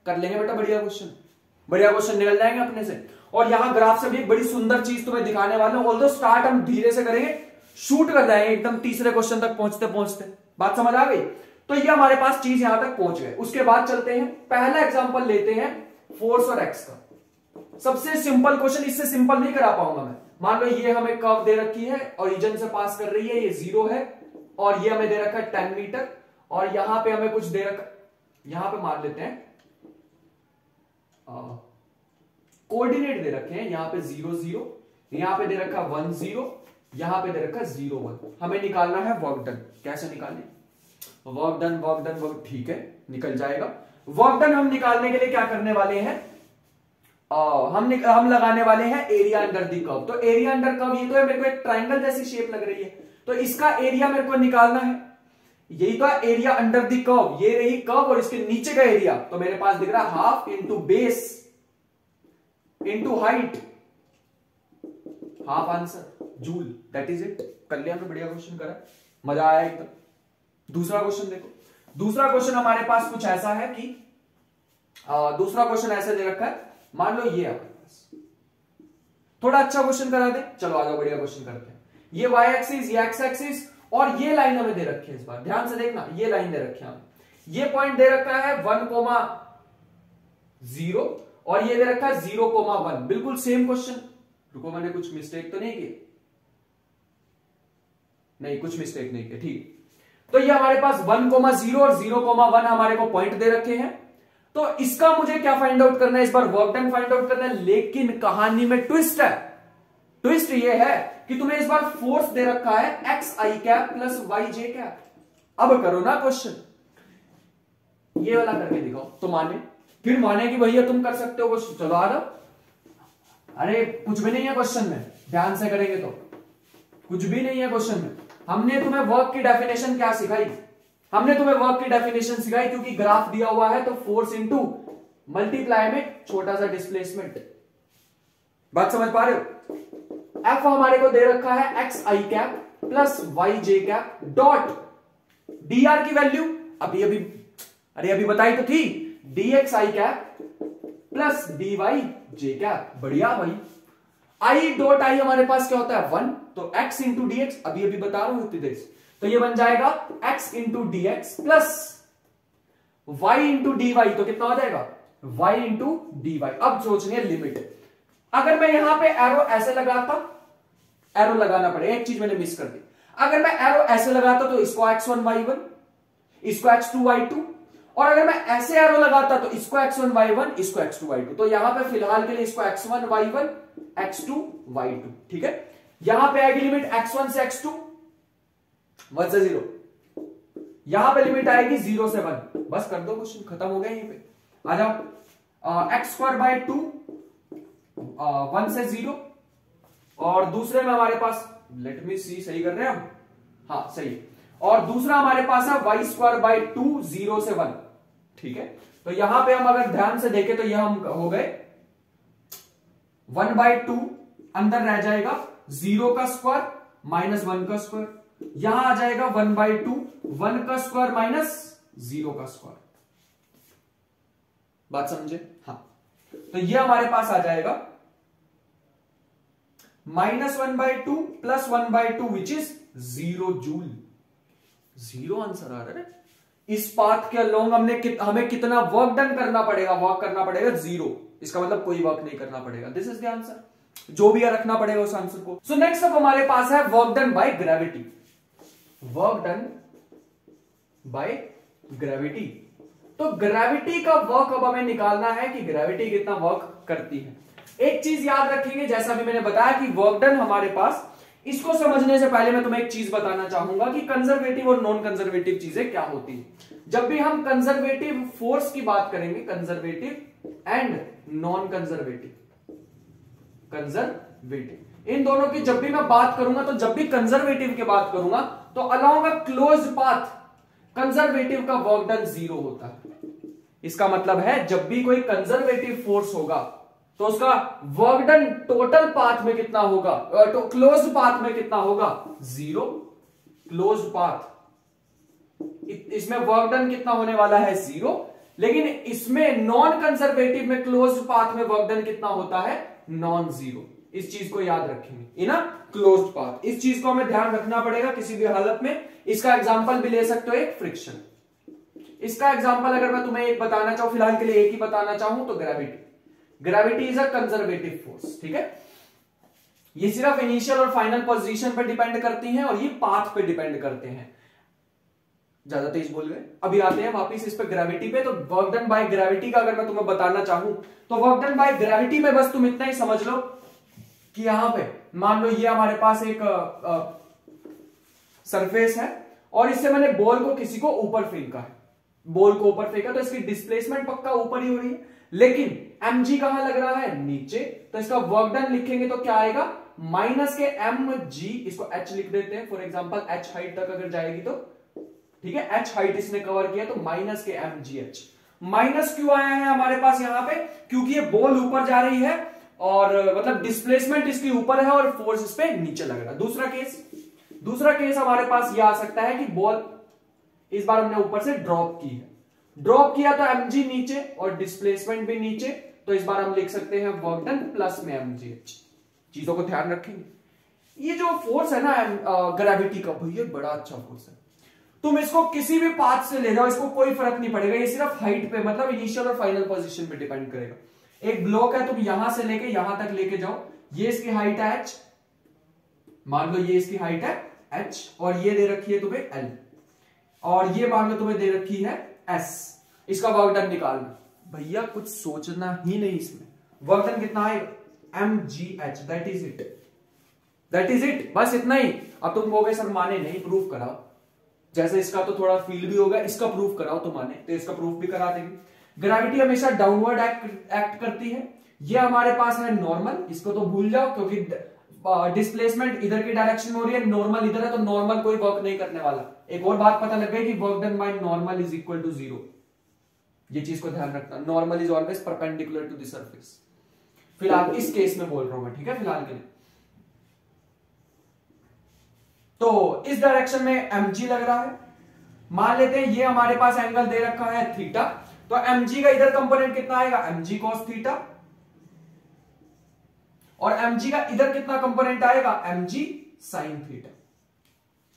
Speaker 1: कर लेंगे बेटा बढ़िया क्वेश्चन निकल जाएंगे अपने से। और यहां ग्राफ से भी एक बड़ी सुंदर चीज तुम्हें दिखाने वाले हैं, ऑल्दो स्टार्ट हम धीरे से करेंगे, शूट कर जाएंगे एकदम तीसरे क्वेश्चन तक पहुंचते, बात समझ आ गई। तो ये हमारे पास चीज यहां तक पहुंच गए। उसके बाद चलते हैं, पहला एग्जांपल लेते हैं फोर्स और एक्स का। सबसे सिंपल क्वेश्चन, इससे सिंपल नहीं करा पाऊंगा मैं। मान लो ये हमें कर्व दे रखी है, ओरिजिन से पास कर रही है, ये 0 है, और ये हमें दे रखा है 10 मीटर, और यहां पे हमें कुछ दे रखा, यहां पे मान लेते हैं कोऑर्डिनेट दे रखे हैं, यहां पे 0 0, यहां पे दे रखा 1 0, यहां पे दे रखा 0 1। हमें निकालना है वर्क डन। कैसे निकालें, work done work done work, ठीक है निकल जाएगा। वर्क डन हम निकालने के लिए क्या करने वाले हैं, हम लगाने वाले हैं एरिया अंडर दी कर्व। तो एरिया अंडर कर्व ये तो है, मेरे को एक ट्रायंगल जैसी शेप लग रही है, तो इसका एरिया मेरे को निकालना है। यही तो एरिया अंडर दी कर्व, ये रही कर्व और इसके नीचे का एरिया, तो मेरे पास दिख रहा है half into base into height, half answer joule, that is it. कर लिया, मैं बढ़िया क्वेश्चन करा, मजा आया एकदम। दूसरा क्वेश्चन देखो, दूसरा क्वेश्चन हमारे पास कुछ ऐसा है कि दूसरा क्वेश्चन ऐसे दे रखा है, मान लो ये हमारे पास थोड़ा अच्छा क्वेश्चन करा दे, चलो आ जाओ बढ़िया क्वेश्चन करते हैं। ये वाई एक्सिस, ये एक्स एक्सिस और ये लाइन हमें दे रखी है, इस बार ध्यान से देखना, ये लाइन दे रखी है हमें, ये पॉइंट दे रखा है 1,0 और ये दे रखा है 0,1, बिल्कुल सेम क्वेश्चन। रुको, मैंने कुछ मिस्टेक तो नहीं की, नहीं कुछ मिस्टेक नहीं की, ठीक। तो ये हमारे पास 1,0 और 0,1 हमारे को पॉइंट दे रखे हैं, तो इसका मुझे क्या फाइंड आउट करना है, इस बार वर्क डन फाइंड आउट करना है। लेकिन कहानी में ट्विस्ट है, ट्विस्ट ये है कि तुम्हें इस बार फोर्स दे रखा है एक्स आई कैप प्लस वाई जे कैप। अब करो ना क्वेश्चन, ये वाला करके दिखाओ तो माने, फिर माने कि भैया तुम कर सकते हो क्वेश्चन, चलो आ जाओ। अरे कुछ भी नहीं है क्वेश्चन में, ध्यान से करेंगे तो कुछ भी नहीं है क्वेश्चन में। हमने तुम्हें वर्क की डेफिनेशन क्या सिखाई, हमने तुम्हें वर्क की डेफिनेशन सिखाई, क्योंकि ग्राफ दिया हुआ है तो फोर्स इंटू मल्टीप्लाई में छोटा सा डिस्प्लेसमेंट। बात समझ पा रहे हो? एफ हमारे को दे रखा है एक्स आई कैप प्लस वाई जे कैप डॉट डी आर की वैल्यू अभी बताई तो थी, डी एक्स आई कैप प्लस डी वाई जे कैप। बढ़िया भाई, आई डॉट आई हमारे पास क्या होता है 1, तो x इंटू डी एक्स, अभी बता रहा हूं इतनी देर से, तो ये बन जाएगा x into d x plus y into d y, तो कितना हो जाएगा y इंटू डी वाई। अब सोचनी है लिमिट, अगर मैं यहां पे एरो ऐसे लगाता, एरो लगाना पड़ेगा, एक चीज मैंने मिस कर दी, अगर मैं एरो ऐसे लगाता तो इसको x1 y1, इसको x2 y2, और अगर मैं ऐसे एरो लगाता तो इसको x1 y1, इसको x2 y2, तो यहां पे फिलहाल के लिए इसको x1 y1 x2 y2, ठीक है। यहां पे आएगी लिमिट x1 से x2 1 से 0, यहां पे लिमिट आएगी 0 से 1, बस कर दो क्वेश्चन, खत्म हो गया यहीं पे। आ जाओ, x स्क्वायर बाय 2 1 से 0, और दूसरे में हमारे पास, लेट मी सी सही कर रहे हैं हम, हाँ सही, और दूसरा हमारे पास है वाई स्क्वायर बाय 2 0 से 1, ठीक है। तो यहां पे हम अगर ध्यान से देखें तो यह हम हो गए 1/2, अंदर रह जाएगा 0 का स्क्वायर माइनस 1 का स्क्वायर, यहां आ जाएगा 1/2 1 का स्क्वायर माइनस 0 का स्क्वायर। बात समझे? हाँ, तो ये हमारे पास आ जाएगा -1/2 plus 1/2 which is 0 joule. 0 answer आ रहा है। इस पाथ के अलोंग हमें कितना वर्क डन करना पड़ेगा, वर्क करना पड़ेगा 0, इसका मतलब कोई वर्क नहीं करना पड़ेगा। दिस इज द आंसर, जो भी रखना पड़ेगा उस आंसर को। सो नेक्स्ट अब हमारे पास है work done by gravity. Work done by gravity, तो ग्रेविटी का वर्क अब हमें निकालना है कि ग्रेविटी कितना वर्क करती है। एक चीज याद रखेंगे, जैसा भी मैंने बताया कि वर्क डन हमारे पास, इसको समझने से पहले मैं तुम्हें एक चीज बताना चाहूंगा कि कंजर्वेटिव और नॉन कंजर्वेटिव चीजें क्या होती है। जब भी हम कंजर्वेटिव फोर्स की बात करेंगे, conservative and non conservative, conservative in दोनों की जब भी मैं बात करूंगा, तो जब भी कंजर्वेटिव की बात करूंगा तो along a closed path conservative का वर्क डन 0 होता है। इसका मतलब है जब भी कोई कंजर्वेटिव फोर्स होगा तो उसका वर्क डन टोटल पाथ में कितना होगा, तो क्लोज्ड पाथ में कितना होगा 0। क्लोज्ड पाथ, इसमें वर्क डन कितना होने वाला है 0, लेकिन इसमें नॉन कंजर्वेटिव में क्लोज्ड पाथ में वर्क डन कितना होता है नॉन 0। इस चीज को याद रखेंगे, इन क्लोज्ड पाथ, इस चीज को हमें ध्यान रखना पड़ेगा किसी भी हालत में। इसका एग्जांपल भी ले सकते हो एक फ्रिक्शन। इसका एग्जांपल अगर मैं तुम्हें एक बताना चाहूं, फिलहाल के लिए एक ही बताना चाहूं, तो gravity. Gravity is a conservative force, ठीक है। ये सिर्फ इनिशियल और फाइनल पोजीशन पर डिपेंड करती हैं और ये पाथ पे डिपेंड करते हैं। ज्यादा तेज बोल गए, अभी आते हैं वापिस इस पे ग्रेविटी पे। तो वर्क डन बाय ग्रेविटी का अगर मैं तुम्हें बताना चाहूं तो वर्क डन बाय ग्रेविटी में बस तुम इतना ही समझ लो कि यहां पे मान लो ये हमारे पास एक सरफेस है और इससे मैंने बॉल को किसी को ऊपर फेंका है, बॉल को ऊपर फेंका तो इसकी डिस्प्लेसमेंट पक्का ऊपर ही हो रही है, लेकिन mg कहां लग रहा है, नीचे, तो इसका वर्क डन लिखेंगे तो क्या आएगा, माइनस के mg, इसको h लिख देते हैं फॉर एग्जांपल, h हाइट तक अगर जाएगी तो ठीक है, h हाइट इसने कवर किया तो माइनस के mgh। माइनस क्यों आया है हमारे पास यहां पे, क्योंकि ये बॉल ऊपर जा रही है और मतलब डिस्प्लेसमेंट इसकी ऊपर है और फोर्स इस पे नीचे लग रहा है। दूसरा केस हमारे पास ये आ सकता है कि बॉल इस बार हमने ऊपर से ड्रॉप की है, ड्रॉप किया तो mg नीचे और डिस्प्लेसमेंट भी नीचे, तो इस बार हम लिख सकते हैं वर्क डन प्लस में mgh। चीजों को ध्यान रखेंगे। ये जो फोर्स है ना ग्रेविटी का, भैया बड़ा अच्छा फोर्स है, तुम इसको किसी भी पाथ से ले जाओ, इसको कोई फर्क नहीं पड़ेगा, ये सिर्फ हाइट पे मतलब इनिशियल और फाइनल पोजीशन पे डिपेंड करेगा। एक ब्लॉक है, तुम यहां से लेके यहां तक लेके जाओ, ये इसकी हाइट है h, मान लो ये इसकी हाइट है h और ये दे रखी है तुम्हें l, और ये मान लो तुम्हें दे रखी है s, इसका वर्क डन निकालना, भैया कुछ सोचना ही नहीं इसमें, वर्क डन कितना आएगा mgh, दैट इज इट, बस इतना ही। अब तुम कहोगे सर माने नहीं, प्रूफ कराओ, जैसे इसका तो थोड़ा फील भी होगा, इसका प्रूफ कराओ तो माने, तो इसका प्रूफ भी करा देंगे। ग्रेविटी हमेशा डाउनवर्ड एक्ट करती है, ये हमारे पास है नॉर्मल, इसको तो भूल जाओ क्योंकि डिस्प्लेसमेंट इधर की डायरेक्शन में हो रही है, नॉर्मल इधर है, तो नॉर्मल कोई वर्क नहीं करने वाला। एक और बात पता लग गई कि work done by normal is equal to 0, ये चीज को ध्यान रखना, normal is always perpendicular to the surface. फिलहाल इस केस में बोल रहा हूं मैं, ठीक है, फिलहाल के लिए। तो इस डायरेक्शन में mg लग रहा है, मान लेते हैं ये हमारे पास एंगल दे रखा है थीटा, तो mg का इधर कंपोनेंट कितना आएगा, mg cos थीटा, और mg का इधर कितना कंपोनेंट आएगा, mg sin थीटा।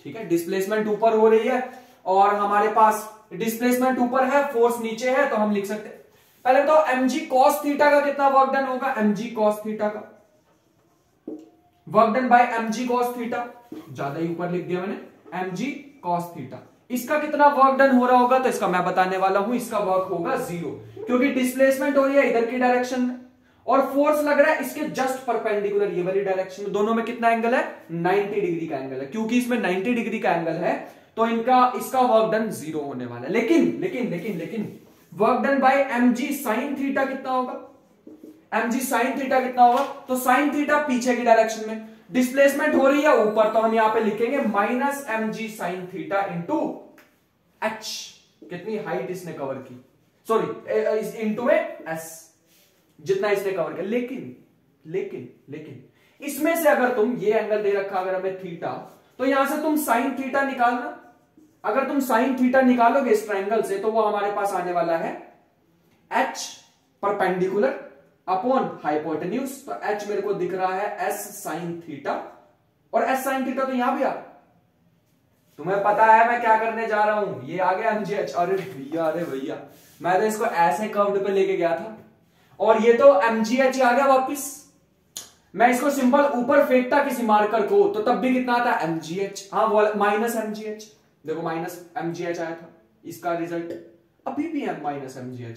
Speaker 1: ठीक है, डिस्प्लेसमेंट ऊपर हो रही है और हमारे पास डिस्प्लेसमेंट ऊपर है, फोर्स नीचे है, तो हम लिख सकते हैं, पहले तो mg cos थीटा का कितना वर्क डन होगा, mg cos थीटा का work done bye mg cos theta, ज्यादा ही ऊपर लिख दिया मैंने, mg cos थीटा, इसका कितना वर्क डन हो रहा होगा, तो इसका मैं बताने वाला हूं, इसका वर्क होगा 0, क्योंकि डिस्प्लेसमेंट हो रही है इधर की डायरेक्शन में और फोर्स लग रहा है इसके जस्ट परपेंडिकुलर ये वाली डायरेक्शन में। दोनों में कितना एंगल है, 90 डिग्री का एंगल है, क्योंकि इसमें 90 डिग्री का एंगल है तो इसका वर्क डन 0 होने वाला है। लेकिन work done bye mg sin theta कितना होगा, mg sin थीटा कितना होगा, तो sin थीटा पीछे की डायरेक्शन में, डिस्प्लेसमेंट हो रही है ऊपर, तो हम यहां पे लिखेंगे minus mg sin theta into h, कितनी हाइट इसने कवर की, सॉरी इंटू s, जितना इसने कवर किया। लेकिन इसमें से अगर तुम ये एंगल दे रखा अगर हमें थीटा, तो यहां से तुम साइन थीटा निकालना, अगर तुम साइन थीटा निकालोगे इस ट्रायंगल से, तो वो हमारे पास आने वाला है h परपेंडिकुलर अपॉन हाइपोटेन्यूज, तो h मेरे को दिख रहा है s साइन थीटा, और s साइन थीटा तो यहां भी आ, तुम्हें पता है मैं क्या करने जा रहा हूं, ये आ गया mgh, अरे भैया मैं तो इसको ऐसे कर्व्ड पे लेके गया था और ये तो mgh आ गया वापिस, मैं इसको सिंपल ऊपर फेंकता किसी मार्कर को तो तब भी कितना आता है mgh, हाँ माइनस mgh, देखो माइनस mgh आया था, इसका रिजल्ट अभी भी है माइनस mgh आया।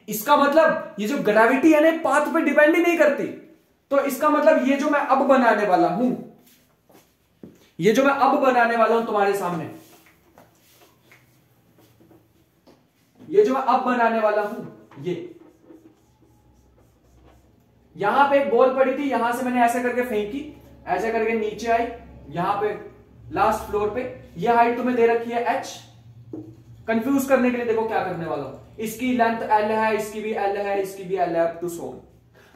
Speaker 1: इसका मतलब ये जो ग्रेविटी है ना पाथ पे डिपेंड ही नहीं करती, तो इसका मतलब ये जो मैं अब बनाने वाला हूं, ये जो मैं अब बनाने वाला हूं तुम्हारे सामने, ये जो मैं अब बनाने वाला हूं, ये यहां पे एक बॉल पड़ी थी, यहां से मैंने ऐसे करके फेंकी, ऐसे करके नीचे आई, यहां पे लास्ट फ्लोर पे, ये हाइट तुम्हें दे रखी है h, कंफ्यूज करने के लिए देखो क्या करने वाला हूं, इसकी लेंथ l है, इसकी भी l है, इसकी भी l है, अप टू सो ऑन।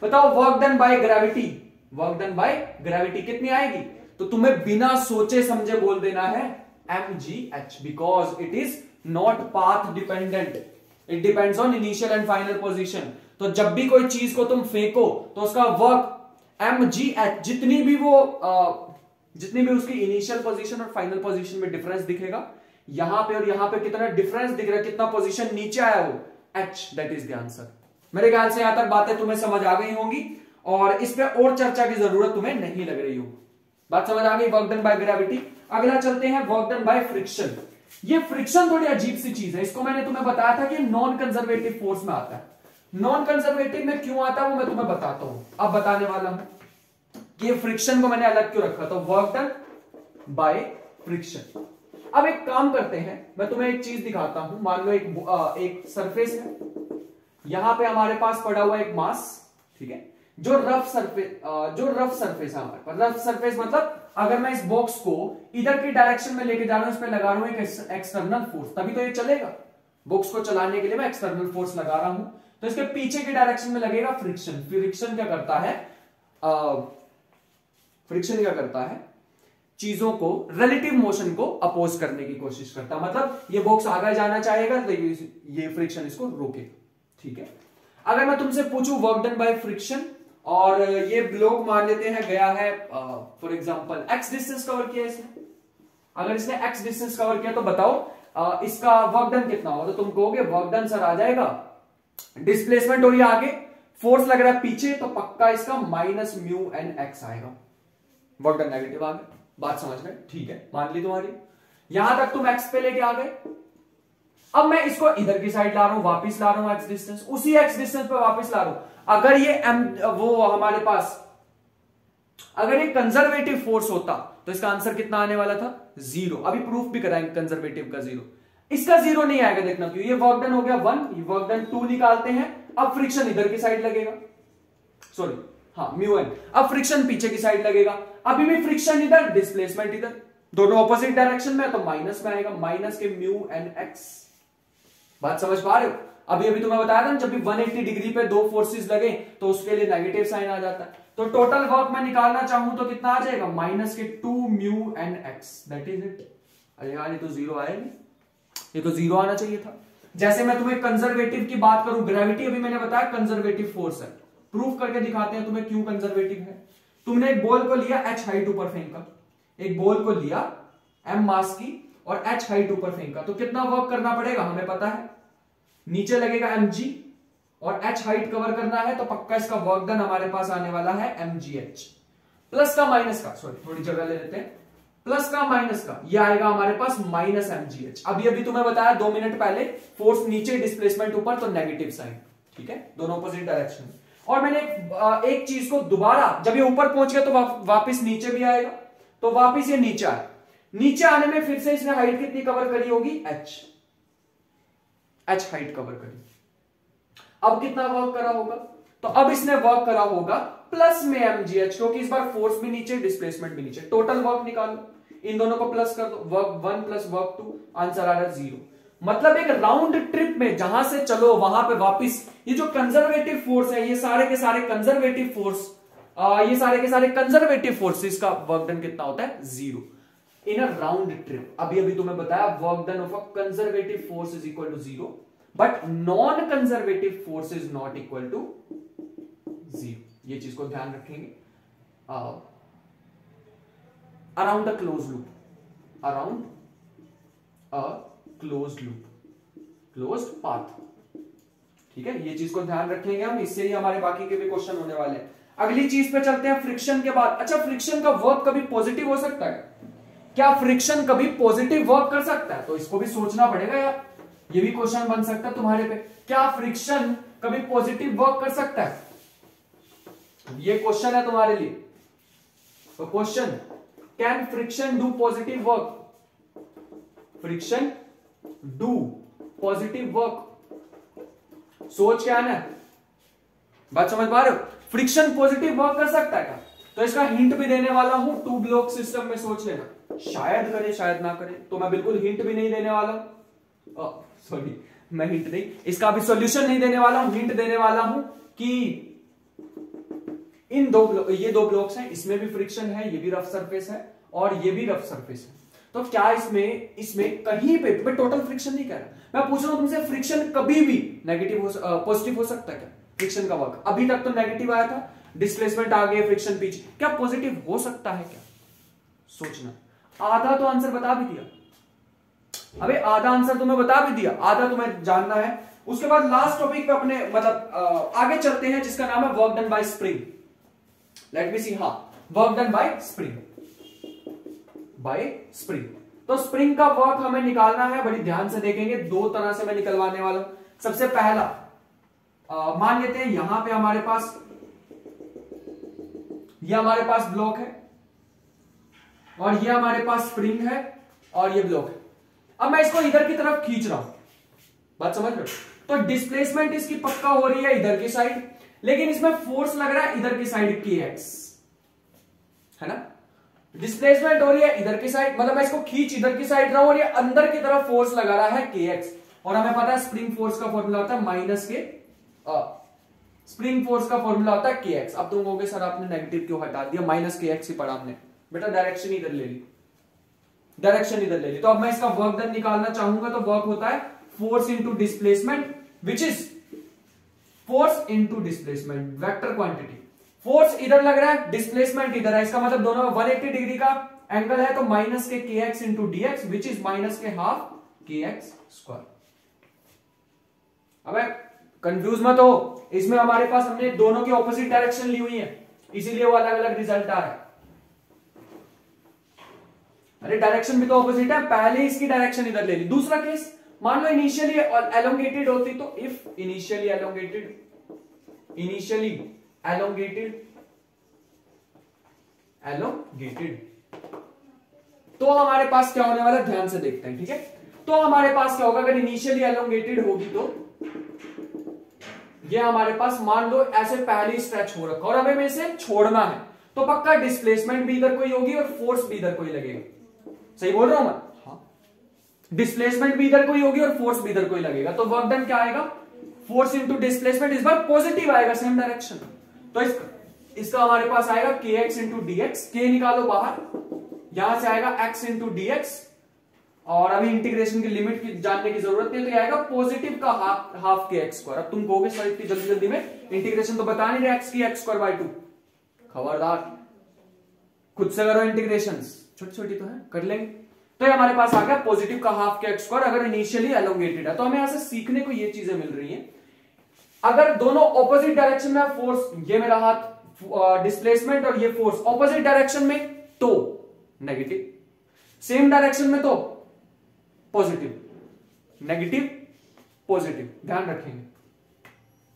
Speaker 1: बताओ work done by gravity, work done by gravity कितनी आएगी, तो तुम्हें बिना सोचे समझे बोल देना है mgh, because it is not path dependent, it depends on initial and final position. तो जब भी कोई चीज को तुम फेंको तो उसका वर्क mgh, जितनी भी उसकी इनिशियल पोजीशन और फाइनल पोजीशन में डिफरेंस दिखेगा, यहां पे और यहां पे कितना डिफरेंस दिख रहा है, कितना पोजीशन नीचे आया वो h, that is the answer. मेरे ख्याल से यहां तक बातें तुम्हें समझ आ गई होंगी और इस पे और चर्चा की जरूरत तुम्हें नहीं लग रही होगी, बात समझ आ गई वर्क डन बाय ग्रेविटी। अगला चलते हैं वर्क डन बाय फ्रिक्शन। ये फ्रिक्शन थोड़ी अजीब सी चीज है, इसको मैंने तुम्हें बताया था कि नॉन कंजर्वेटिव फोर्स में आता है, नॉन कंजर्वेटिव में क्यों आता है वो मैं तुम्हें बताता हूं, अब बताने वाला हूं कि फ्रिक्शन को मैंने अलग क्यों रखा, तो वर्क डन बाय फ्रिक्शन। अब एक काम करते हैं, मैं तुम्हें एक चीज दिखाता हूं। मान लो एक सरफेस है, यहां पे हमारे पास पड़ा हुआ एक मास, ठीक है, जो रफ सरफेस है हमारे पास। रफ सरफेस मतलब अगर मैं इस बॉक्स को इधर की डायरेक्शन में लेके जा रहा हूं, इस पे लगा रहा हूं एक एक्सटर्नल फोर्स, तभी तो ये चलेगा। बॉक्स को चलाने के लिए मैं एक्सटर्नल फोर्स लगा रहा हूं, तो इसके पीछे की डायरेक्शन में लगेगा फ्रिक्शन। फ्रिक्शन क्या करता है? फ्रिक्शन क्या करता है? चीजों को, रिलेटिव मोशन को अपोज करने की कोशिश करता है। मतलब ये बॉक्स आगे जाना चाहेगा तो ये फ्रिक्शन इसको रोकेगा, ठीक है। अगर मैं तुमसे पूछूं वर्क डन बाय फ्रिक्शन, और ये ब्लॉक मान लेते हैं गया है for example x distance cover किया इसने, अगर इसने एक्स डिस्टेंस कवर किया तो बताओ इसका वर्क डन कितना होगा? तो तुम कहोगे वर्क डन सर आ जाएगा, डिस्प्लेसमेंट हो रही है आगे, फोर्स लग रहा है पीछे, तो पक्का इसका माइनस म्यू एन एक्स आएगा। वर्क डन नेगेटिव आ गया, बात समझ गए? ठीक है, मान ली तुम्हारी। यहां तक तुम एक्स पे लेके आ गए। अब मैं इसको इधर की साइड ला रहा हूं, वापिस ला रहा हूं एक्स डिस्टेंस, उसी एक्स डिस्टेंस पे वापिस ला रहा हूं। अगर ये वो हमारे पास अगर ये कंजर्वेटिव फोर्स होता तो इसका आंसर कितना आने वाला था? 0। अभी प्रूफ भी कराएंगे कंजर्वेटिव का 0। इसका 0 नहीं आएगा, देखना क्यों। ये वर्क डन हो गया 1, ये वर्क डन 2 निकालते हैं। अब फ्रिक्शन इधर की साइड लगेगा, सॉरी हाँ म्यू एन। अब फ्रिक्शन पीछे की साइड लगेगा, अभी भी फ्रिक्शन इधर, डिस्प्लेसमेंट इधर, दोनों ऑपोजिट डायरेक्शन में, तो माइनस में आएगा, माइनस के म्यू एन एक्स। बात समझ पा रहे हो? अभी तुम्हें बताया था ना, जब भी 180 डिग्री पे दो फोर्सेस लगे तो उसके लिए नेगेटिव साइन आ जाता है। तो टोटल वर्क मैं निकालना चाहूं तो कितना आ जाएगा? माइनस के 2 mu N x, that is it. अरे यार ये तो 0 आया नहीं, ये तो 0 आना चाहिए था। जैसे मैं तुम्हें कंजर्वेटिव की बात करूं, ग्रेविटी अभी मैंने बताया कंजर्वेटिव फोर्स है, प्रूफ करके दिखाते हैं तुम्हें क्यों कंजर्वेटिव है। तुमने एक बॉल को लिया, h हाइट ऊपर फेंका, एक बॉल को लिया m मास की और h हाइट ऊपर फेंका, तो कितना वर्क करना पड़ेगा हमें पता है, नीचे लगेगा mg और h हाइट कवर करना है, तो पक्का इसका वर्क डन हमारे पास आने वाला है mgh। प्लस का माइनस का, सॉरी थोड़ी जगह ले लेते हैं, प्लस का माइनस का, ये आएगा हमारे पास माइनस mgh। अभी तुम्हें बताया 2 मिनट पहले, फोर्स नीचे डिस्प्लेसमेंट ऊपर, तो नेगेटिव साइन, ठीक है, दोनों अपोजिट डायरेक्शन में। और मैंने एक चीज को दोबारा, जब ये ऊपर पहुंच गया तो वापस नीचे भी आएगा, तो वापस ये नीचे आए, नीचे आने में फिर से इसने हाइट कितनी कवर करी होगी? h हाइट कवर करी। अब कितना वर्क करा होगा? तो अब इसने वर्क करा होगा प्लस में mgh, क्योंकि इस बार फोर्स भी नीचे, डिस्प्लेसमेंट भी नीचे। टोटल वर्क निकालो, इन दोनों को प्लस कर दो, वर्क 1 प्लस वर्क 2, आंसर आ रहा है 0। मतलब एक राउंड ट्रिप में जहां से चलो वहां पे वापस, ये जो कंजर्वेटिव फोर्स है, ये सारे के सारे कंजर्वेटिव फोर्स, ये सारे के सारे कंजर्वेटिव फोर्सेस का वर्क डन कितना होता है? 0 इन अ राउंड ट्रिप। अभी तुम्हें बताया work done of a conservative force is equal to 0, but non conservative force is not equal to 0। ये चीज को ध्यान रखेंगे। Around a close loop, around a closed loop, closed path, ठीक है, ये चीज को ध्यान रखेंगे हम, इससे ही हमारे बाकी के भी क्वेश्चन होने वाले हैं। अगली चीज पे चलते हैं, फ्रिक्शन के बाद। अच्छा, फ्रिक्शन का वर्क कभी पॉजिटिव हो सकता है क्या? फ्रिक्शन कभी पॉजिटिव वर्क कर सकता है? तो इसको भी सोचना पड़ेगा यार, ये भी क्वेश्चन बन सकता है तुम्हारे पे। क्या फ्रिक्शन कभी पॉजिटिव वर्क कर सकता है? ये क्वेश्चन है तुम्हारे लिए। तो question, can friction do positive work? Friction do positive work, सोच के आना है, बात समझ पा रहे हो? फ्रिक्शन पॉजिटिव वर्क कर सकता है क्या? तो इसका हिंट भी देने वाला हूं, 2 ब्लॉक सिस्टम में सोच लेना, शायद करे शायद ना करे, तो मैं बिल्कुल हिंट भी नहीं देने वाला हूं, सॉरी मैं हिंट नहीं, इसका भी सॉल्यूशन नहीं देने वाला हूं, हिंट देने वाला हूं कि इन ये 2 ब्लॉक्स हैं, इसमें भी फ्रिक्शन है, ये भी रफ सरफेस है और ये भी रफ सरफेस है। तो क्या इसमें कहीं पे, मैं टोटल फ्रिक्शन नहीं कह रहा, मैं पूछ रहा हूं तुमसे, फ्रिक्शन कभी भी नेगेटिव पॉजिटिव हो सकता है क्या? फ्रिक्शन का वर्क अभी तक तो नेगेटिव आया था, डिस्प्लेसमेंट आ गए, फ्रिक्शन पीछे, क्या पॉजिटिव हो सकता है क्या? सोचना। आधा तो आंसर बता भी दिया, अबे आधा आंसर तुम्हें बता भी दिया, आधा तुम्हें जानना है। उसके बाद लास्ट टॉपिक पे अपने मतलब आगे चलते हैं, जिसका नाम है work done by spring. Let me see, हाँ, work done by spring, by spring. तो स्प्रिंग का वर्क हमें निकालना है, बड़ी ध्यान से देखेंगे, 2 तरह से मैं निकलवाने वाला हूं। सबसे पहला मान लेते हैं यहां पे हमारे पास, ये हमारे पास ब्लॉक है और ये हमारे पास स्प्रिंग है और ये ब्लॉक है, अब मैं इसको इधर की तरफ खींच रहा हूं, बात समझ रहे हो? तो डिस्प्लेसमेंट इसकी पक्का हो रही है इधर की साइड, लेकिन इसमें फोर्स लग रहा है इधर की साइड kx, है ना? डिस्प्लेसमेंट हो रही है इधर की साइड, मतलब मैं इसको खींच इधर की साइड रहा हूं और ये अंदर की तरफ फोर्स लगा रहा है kx, और हमें पता है स्प्रिंग फोर्स का फॉर्मूला होता है माइनस के स्प्रिंग फोर्स का फॉर्मूला होता है kx। अब तुम कहोगे सर आपने नेगेटिव क्यों हटा दिया, माइनस kx ही पढ़ा हमने, बेटा डायरेक्शन इधर ले ली, डायरेक्शन इधर ले ली। तो अब मैं इसका वर्क डन निकालना चाहूंगा, तो वर्क होता है force into displacement, which is force into displacement vector quantity. Force इधर लग रहा है, डिस्प्लेसमेंट इधर है, इसका मतलब दोनों में 180 डिग्री का एंगल है, तो माइनस के kx into dx which is minus के हाफ kx स्क्वायर। अब कंफ्यूज मत हो, इसमें हमारे पास हमने दोनों की ऑपोजिट डायरेक्शन ली हुई है, इसीलिए वो अलग अलग रिजल्ट आ रहा है। अरे डायरेक्शन भी तो ऑपोजिट है, पहले इसकी डायरेक्शन इधर ले ली। दूसरा केस, मान लो इनिशियली एलोंगेटेड होती, तो इफ इनिशियली एलोंगेटेड तो हमारे पास क्या होने वाला है, ध्यान से देखते हैं, ठीक है? तो हमारे पास क्या होगा, अगर इनिशियली एलोंगेटेड होगी तो ये हमारे पास मान लो ऐसे पहले स्ट्रेच हो रखा और हमें इसे छोड़ना है, तो पक्का डिस्प्लेसमेंट भी इधर कोई होगी और फोर्स भी इधर कोई लगेगा। सही बोल रहा हूं मैं? हाँ, डिस्प्लेसमेंट भी इधर कोई होगी और फोर्स भी इधर कोई लगेगा, तो वर्क डन क्या आएगा, फोर्स इंटू डिस्प्लेसमेंट, इस बार पॉजिटिव आएगा, सेम डायरेक्शन। तो इसका हमारे पास आएगा kx इंटू dx, k निकालो बाहर, यहां से आएगा x इंटू dx, और अभी इंटीग्रेशन की लिमिट की जानने की जरूरत नहीं, तो ये आएगा पॉजिटिव का हाफ kx स्क्वायर। अब तुम कहोगे सर इतनी जल्दी जल्दी में इंटीग्रेशन तो बता नहीं रहे x की x स्क्वायर बाय 2, खबरदार खुद से करो इंटीग्रेशन, छोटी छोटी तो है, कर लेंगे। तो ये हमारे पास आ गया पॉजिटिव का हाफ kx स्क्वायर अगर इनिशियली एलोंगेटेड है। तो हमें यहां से सीखने को ये चीजें मिल रही हैं, अगर दोनों ऑपोजिट डायरेक्शन में फोर्स, ये मेरा हाथ डिस्प्लेसमेंट और ये फोर्स ऑपोजिट डायरेक्शन में तो नेगेटिव, सेम डायरेक्शन में तो पॉजिटिव, नेगेटिव पॉजिटिव, ध्यान रखेंगे।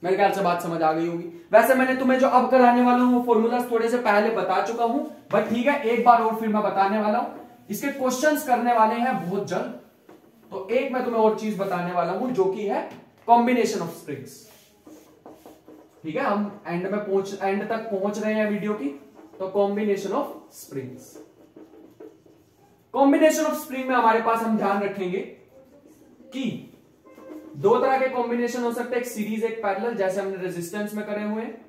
Speaker 1: मेरे ख्याल से बात समझ आ गई होगी। वैसे मैंने तुम्हें जो अब कराने वाला हूं वो फॉर्मूलाज थोड़े से पहले बता चुका हूं, बट ठीक है एक बार और फिर मैं बताने वाला हूं। इसके क्वेश्चंस करने वाले हैं बहुत जल्द, तो एक मैं तुम्हें और चीज बताने वाला हूं जो कि है कॉम्बिनेशन ऑफ स्प्रिंग्स। ठीक है, हम एंड तक पहुंच रहे हैं वीडियो की, तो combination of springs. Combination of spring में हमारे पास हम ध्यान रखेंगे कि दो तरह के कॉम्बिनेशन हो सकते हैं, एक सीरीज एक पैरेलल, जैसे हमने रेजिस्टेंस में करे हुए हैं,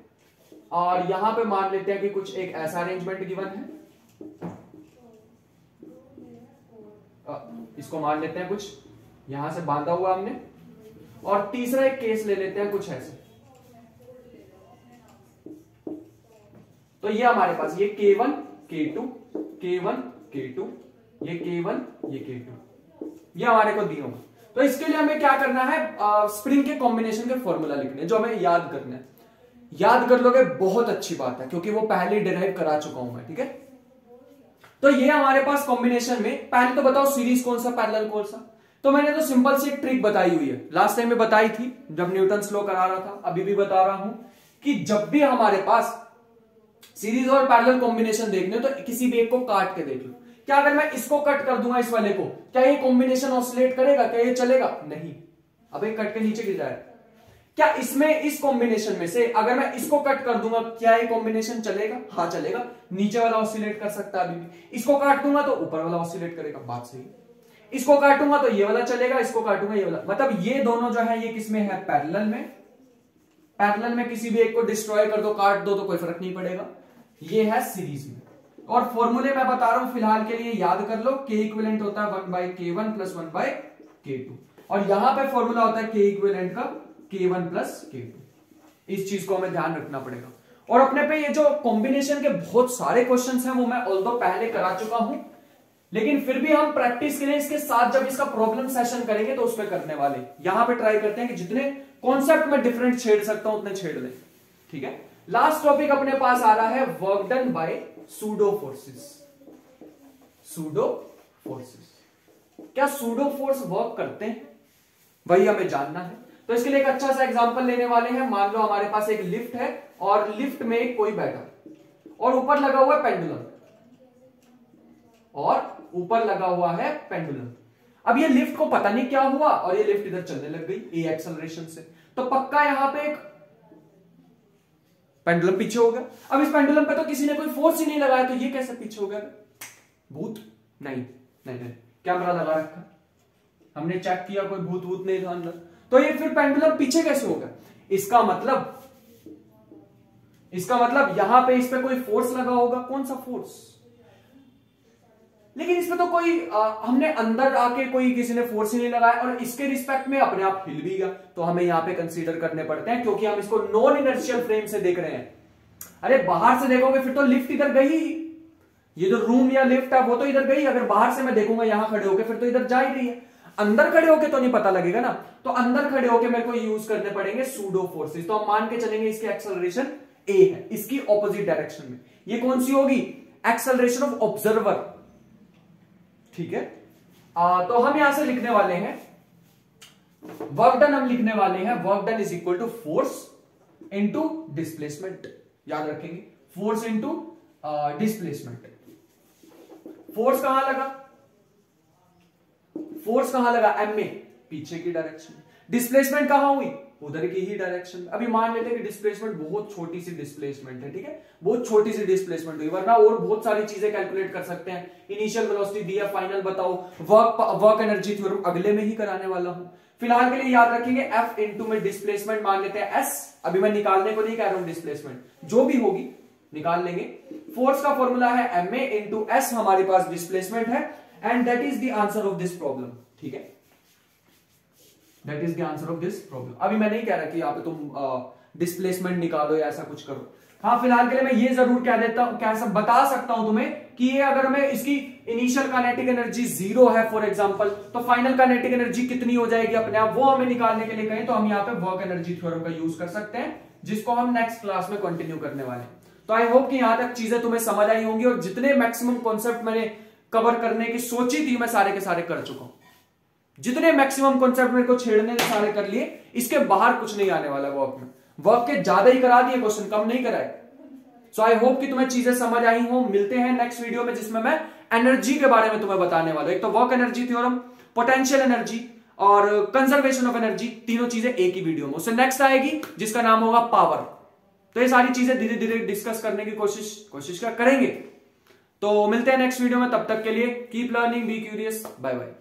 Speaker 1: और यहां पे मान लेते हैं कि कुछ एक ऐसा अरेंजमेंट गिवन है, इसको मान लेते हैं कुछ यहां से बांधा हुआ हमने, और तीसरा एक केस ले लेते हैं कुछ ऐसे। तो ये हमारे पास ये K1 K2 K1 K2, ये K1 ये K2, ये हमारे को दिए होंगे। तो इसके लिए हमें क्या करना है, स्प्रिंग के कॉम्बिनेशन के फॉर्मूला लिखने, जो हमें याद करना है। याद कर लोगे बहुत अच्छी बात है, क्योंकि वो पहले डिराइव करा चुका हूं मैं, ठीक है? तो ये हमारे पास कॉम्बिनेशन में, पहले तो बताओ सीरीज कौन सा पैरेलल कौन सा। तो मैंने तो सिंपल सी एक ट्रिक बताई हुई है, लास्ट टाइम में बताई थी जब न्यूटन्स लॉ करा रहा था, अभी भी बता रहा हूं कि जब भी हमारे पास सीरीज और पैरेलल कॉम्बिनेशन देखने हो तो किसी भी एक को काट के देख लो। क्या अगर मैं इसको कट कर दूंगा इस वाले को, क्या ये कॉम्बिनेशन ऑसिलेट करेगा, क्या ये चलेगा? नहीं, अब एक कट के नीचे गिर जाएगा। क्या इसमें इस कॉम्बिनेशन में से अगर मैं इसको कट कर दूंगा, क्या ये कॉम्बिनेशन चलेगा? हाँ चलेगा, नीचे वाला ऑसिलेट कर सकता है अभी भी। इसको काट दूंगा तो ऊपर वाला ऑसिलेट करेगा, बात सही। इसको काटूंगा तो ये वाला चलेगा, इसको काटूंगा ये वाला, मतलब ये दोनों जो है ये किसमें है, पैरेलल में। पैरेलल में किसी भी एक को डिस्ट्रॉय कर दो, काट दो, तो कोई फर्क नहीं पड़ेगा। ये है सीरीज में। और फॉर्मूले मैं बता रहा हूं फिलहाल के लिए, याद कर लो। K इक्विवेलेंट होता है 1/K1 प्लस 1/K2, और यहां पे फॉर्मूला होता है K इक्विवेलेंट का K1 प्लस K2। इस चीज को हमें ध्यान रखना पड़ेगा। और अपने पे ये जो कॉम्बिनेशन के बहुत सारे क्वेश्चंस हैं वो मैं ऑल्दो पहले करा चुका हूं, लेकिन फिर भी हम प्रैक्टिस के लिए इसके साथ जब इसका प्रॉब्लम सेशन करेंगे तो उसमें करने वाले। यहां पे ट्राई करते हैं कि जितने कॉन्सेप्ट में डिफरेंट छेड़ सकता हूं उतने छेड़ लें, ठीक है? लास्ट टॉपिक अपने पास आ रहा है work done bye pseudo forces. Pseudo forces, क्या सूडो फोर्स वर्क करते हैं, वही हमें जानना है। तो इसके लिए एक अच्छा सा एग्जांपल लेने वाले हैं। मान लो हमारे पास एक लिफ्ट है और लिफ्ट में कोई बैठा और ऊपर लगा हुआ है पेंडुलम, और ऊपर लगा हुआ है पेंडुलम। अब ये लिफ्ट को पता नहीं क्या हुआ और ये लिफ्ट इधर चलने लग गई ए एक्सेलरेशन से, तो पक्का यहां पे एक पेंडुलम पीछे हो गया। अब इस पेंडुलम पे तो किसी ने कोई फोर्स ही नहीं लगाया, तो ये कैसे पीछे हो गया? भूत? नहीं नहीं नहीं, कैमरा लगा रखा, हमने चेक किया, कोई भूत भूत नहीं था अंदर, तो ये फिर पेंडुलम पीछे कैसे हो गया? इसका मतलब यहां पे इस पे कोई फोर्स लगा होगा। कौन सा फोर्स? लेकिन इसमें तो कोई हमने अंदर आके कोई किसी ने फोर्स ही नहीं लगाया और इसके रिस्पेक्ट में अपने आप हिल भी गया, तो हमें यहां पे कंसीडर करने पड़ते हैं क्योंकि हम इसको नॉन इनर्शियल फ्रेम से देख रहे हैं। अरे बाहर से देखोगे फिर तो लिफ्ट इधर गई ही, ये जो रूम या लिफ्ट है वो तो इधर गई। अगर बाहर से मैं देखूंगा यहां खड़े होके फिर तो इधर जा ही रही है, अंदर खड़े होके तो नहीं पता लगेगा ना, तो अंदर खड़े होके मेरे को यूज करने पड़ेंगे सूडो फोर्सेस। तो हम मान के चलेंगे इसकी एक्सेलरेशन ए है, इसकी ऑपोजिट डायरेक्शन में। ये कौन सी होगी? एक्सेलरेशन ऑफ ऑब्जर्वर, ठीक है। तो हम यहां से लिखने वाले हैं वर्क डन, हम लिखने वाले हैं work done is equal to force into displacement. याद रखेंगे, फोर्स इंटू डिस्प्लेसमेंट। फोर्स कहां लगा? फोर्स कहां लगा? एम में, पीछे की डायरेक्शन में। डिस्प्लेसमेंट कहां हुई? उधर की ही डायरेक्शन में। अभी मान लेते हैं कि डिस्प्लेसमेंट बहुत छोटी सी डिस्प्लेसमेंट है, ठीक है, बहुत छोटी सी डिस्प्लेसमेंट हुई, वरना और बहुत सारी चीजें कैलकुलेट कर सकते हैं। इनिशियल वेलोसिटी दिया, फाइनल बताओ, वर्क एनर्जी थ्योरम अगले में ही कराने वाला हूं। फिलहाल के लिए याद रखेंगे एफ इंटू में डिस्प्लेसमेंट मान लेते हैं एस। अभी मैं निकालने को नहीं कह रहा हूं, डिस्प्लेसमेंट जो भी होगी निकाल लेंगे। फोर्स का फॉर्मूला है एम ए इंटू एस, हमारे पास डिस्प्लेसमेंट है, and that is the answer of this problem, ठीक है, that is the answer of this problem. अभी मैं नहीं कह रहा कि यहाँ पे तुम डिस्प्लेसमेंट निकालो या ऐसा कुछ करो। हाँ, फिलहाल के लिए मैं ये जरूर कह देता हूं, बता सकता हूं तुम्हें कि ये अगर हमें इसकी इनिशियल काइनेटिक एनर्जी 0 है फॉर एग्जांपल, तो फाइनल काइनेटिक एनर्जी कितनी हो जाएगी अपने आप, वो हमें निकालने के लिए कहें तो हम यहाँ पे वर्क एनर्जी थ्योरम का यूज कर सकते हैं, जिसको हम नेक्स्ट क्लास में कंटिन्यू करने वाले हैं। तो आई होप कि यहां तक चीजें तुम्हें समझ आई होंगी और जितने मैक्सिमम कॉन्सेप्ट मैंने कवर करने की सोची थी मैं सारे के सारे कर चुका हूं। जितने मैक्सिमम कॉन्सेप्ट मेरे को छेड़ने ने सारे कर लिए, इसके बाहर कुछ नहीं आने वाला वर्क में। वर्क के ज्यादा ही करा दिए, क्वेश्चन कम नहीं कराए। सो आई होप कि तुम्हें चीजें समझ आई हो। मिलते हैं नेक्स्ट वीडियो में जिसमें मैं एनर्जी के बारे में तुम्हें बताने वाला हूं। एक तो work energy theorem, potential energy और कंजर्वेशन ऑफ एनर्जी, तीनों चीजें एक ही वीडियो में। उससे नेक्स्ट आएगी जिसका नाम होगा पावर। तो ये सारी चीजें धीरे धीरे डिस्कस करने की कोशिश करेंगे। तो मिलते हैं नेक्स्ट वीडियो में, तब तक के लिए keep learning, be curious, bye bye.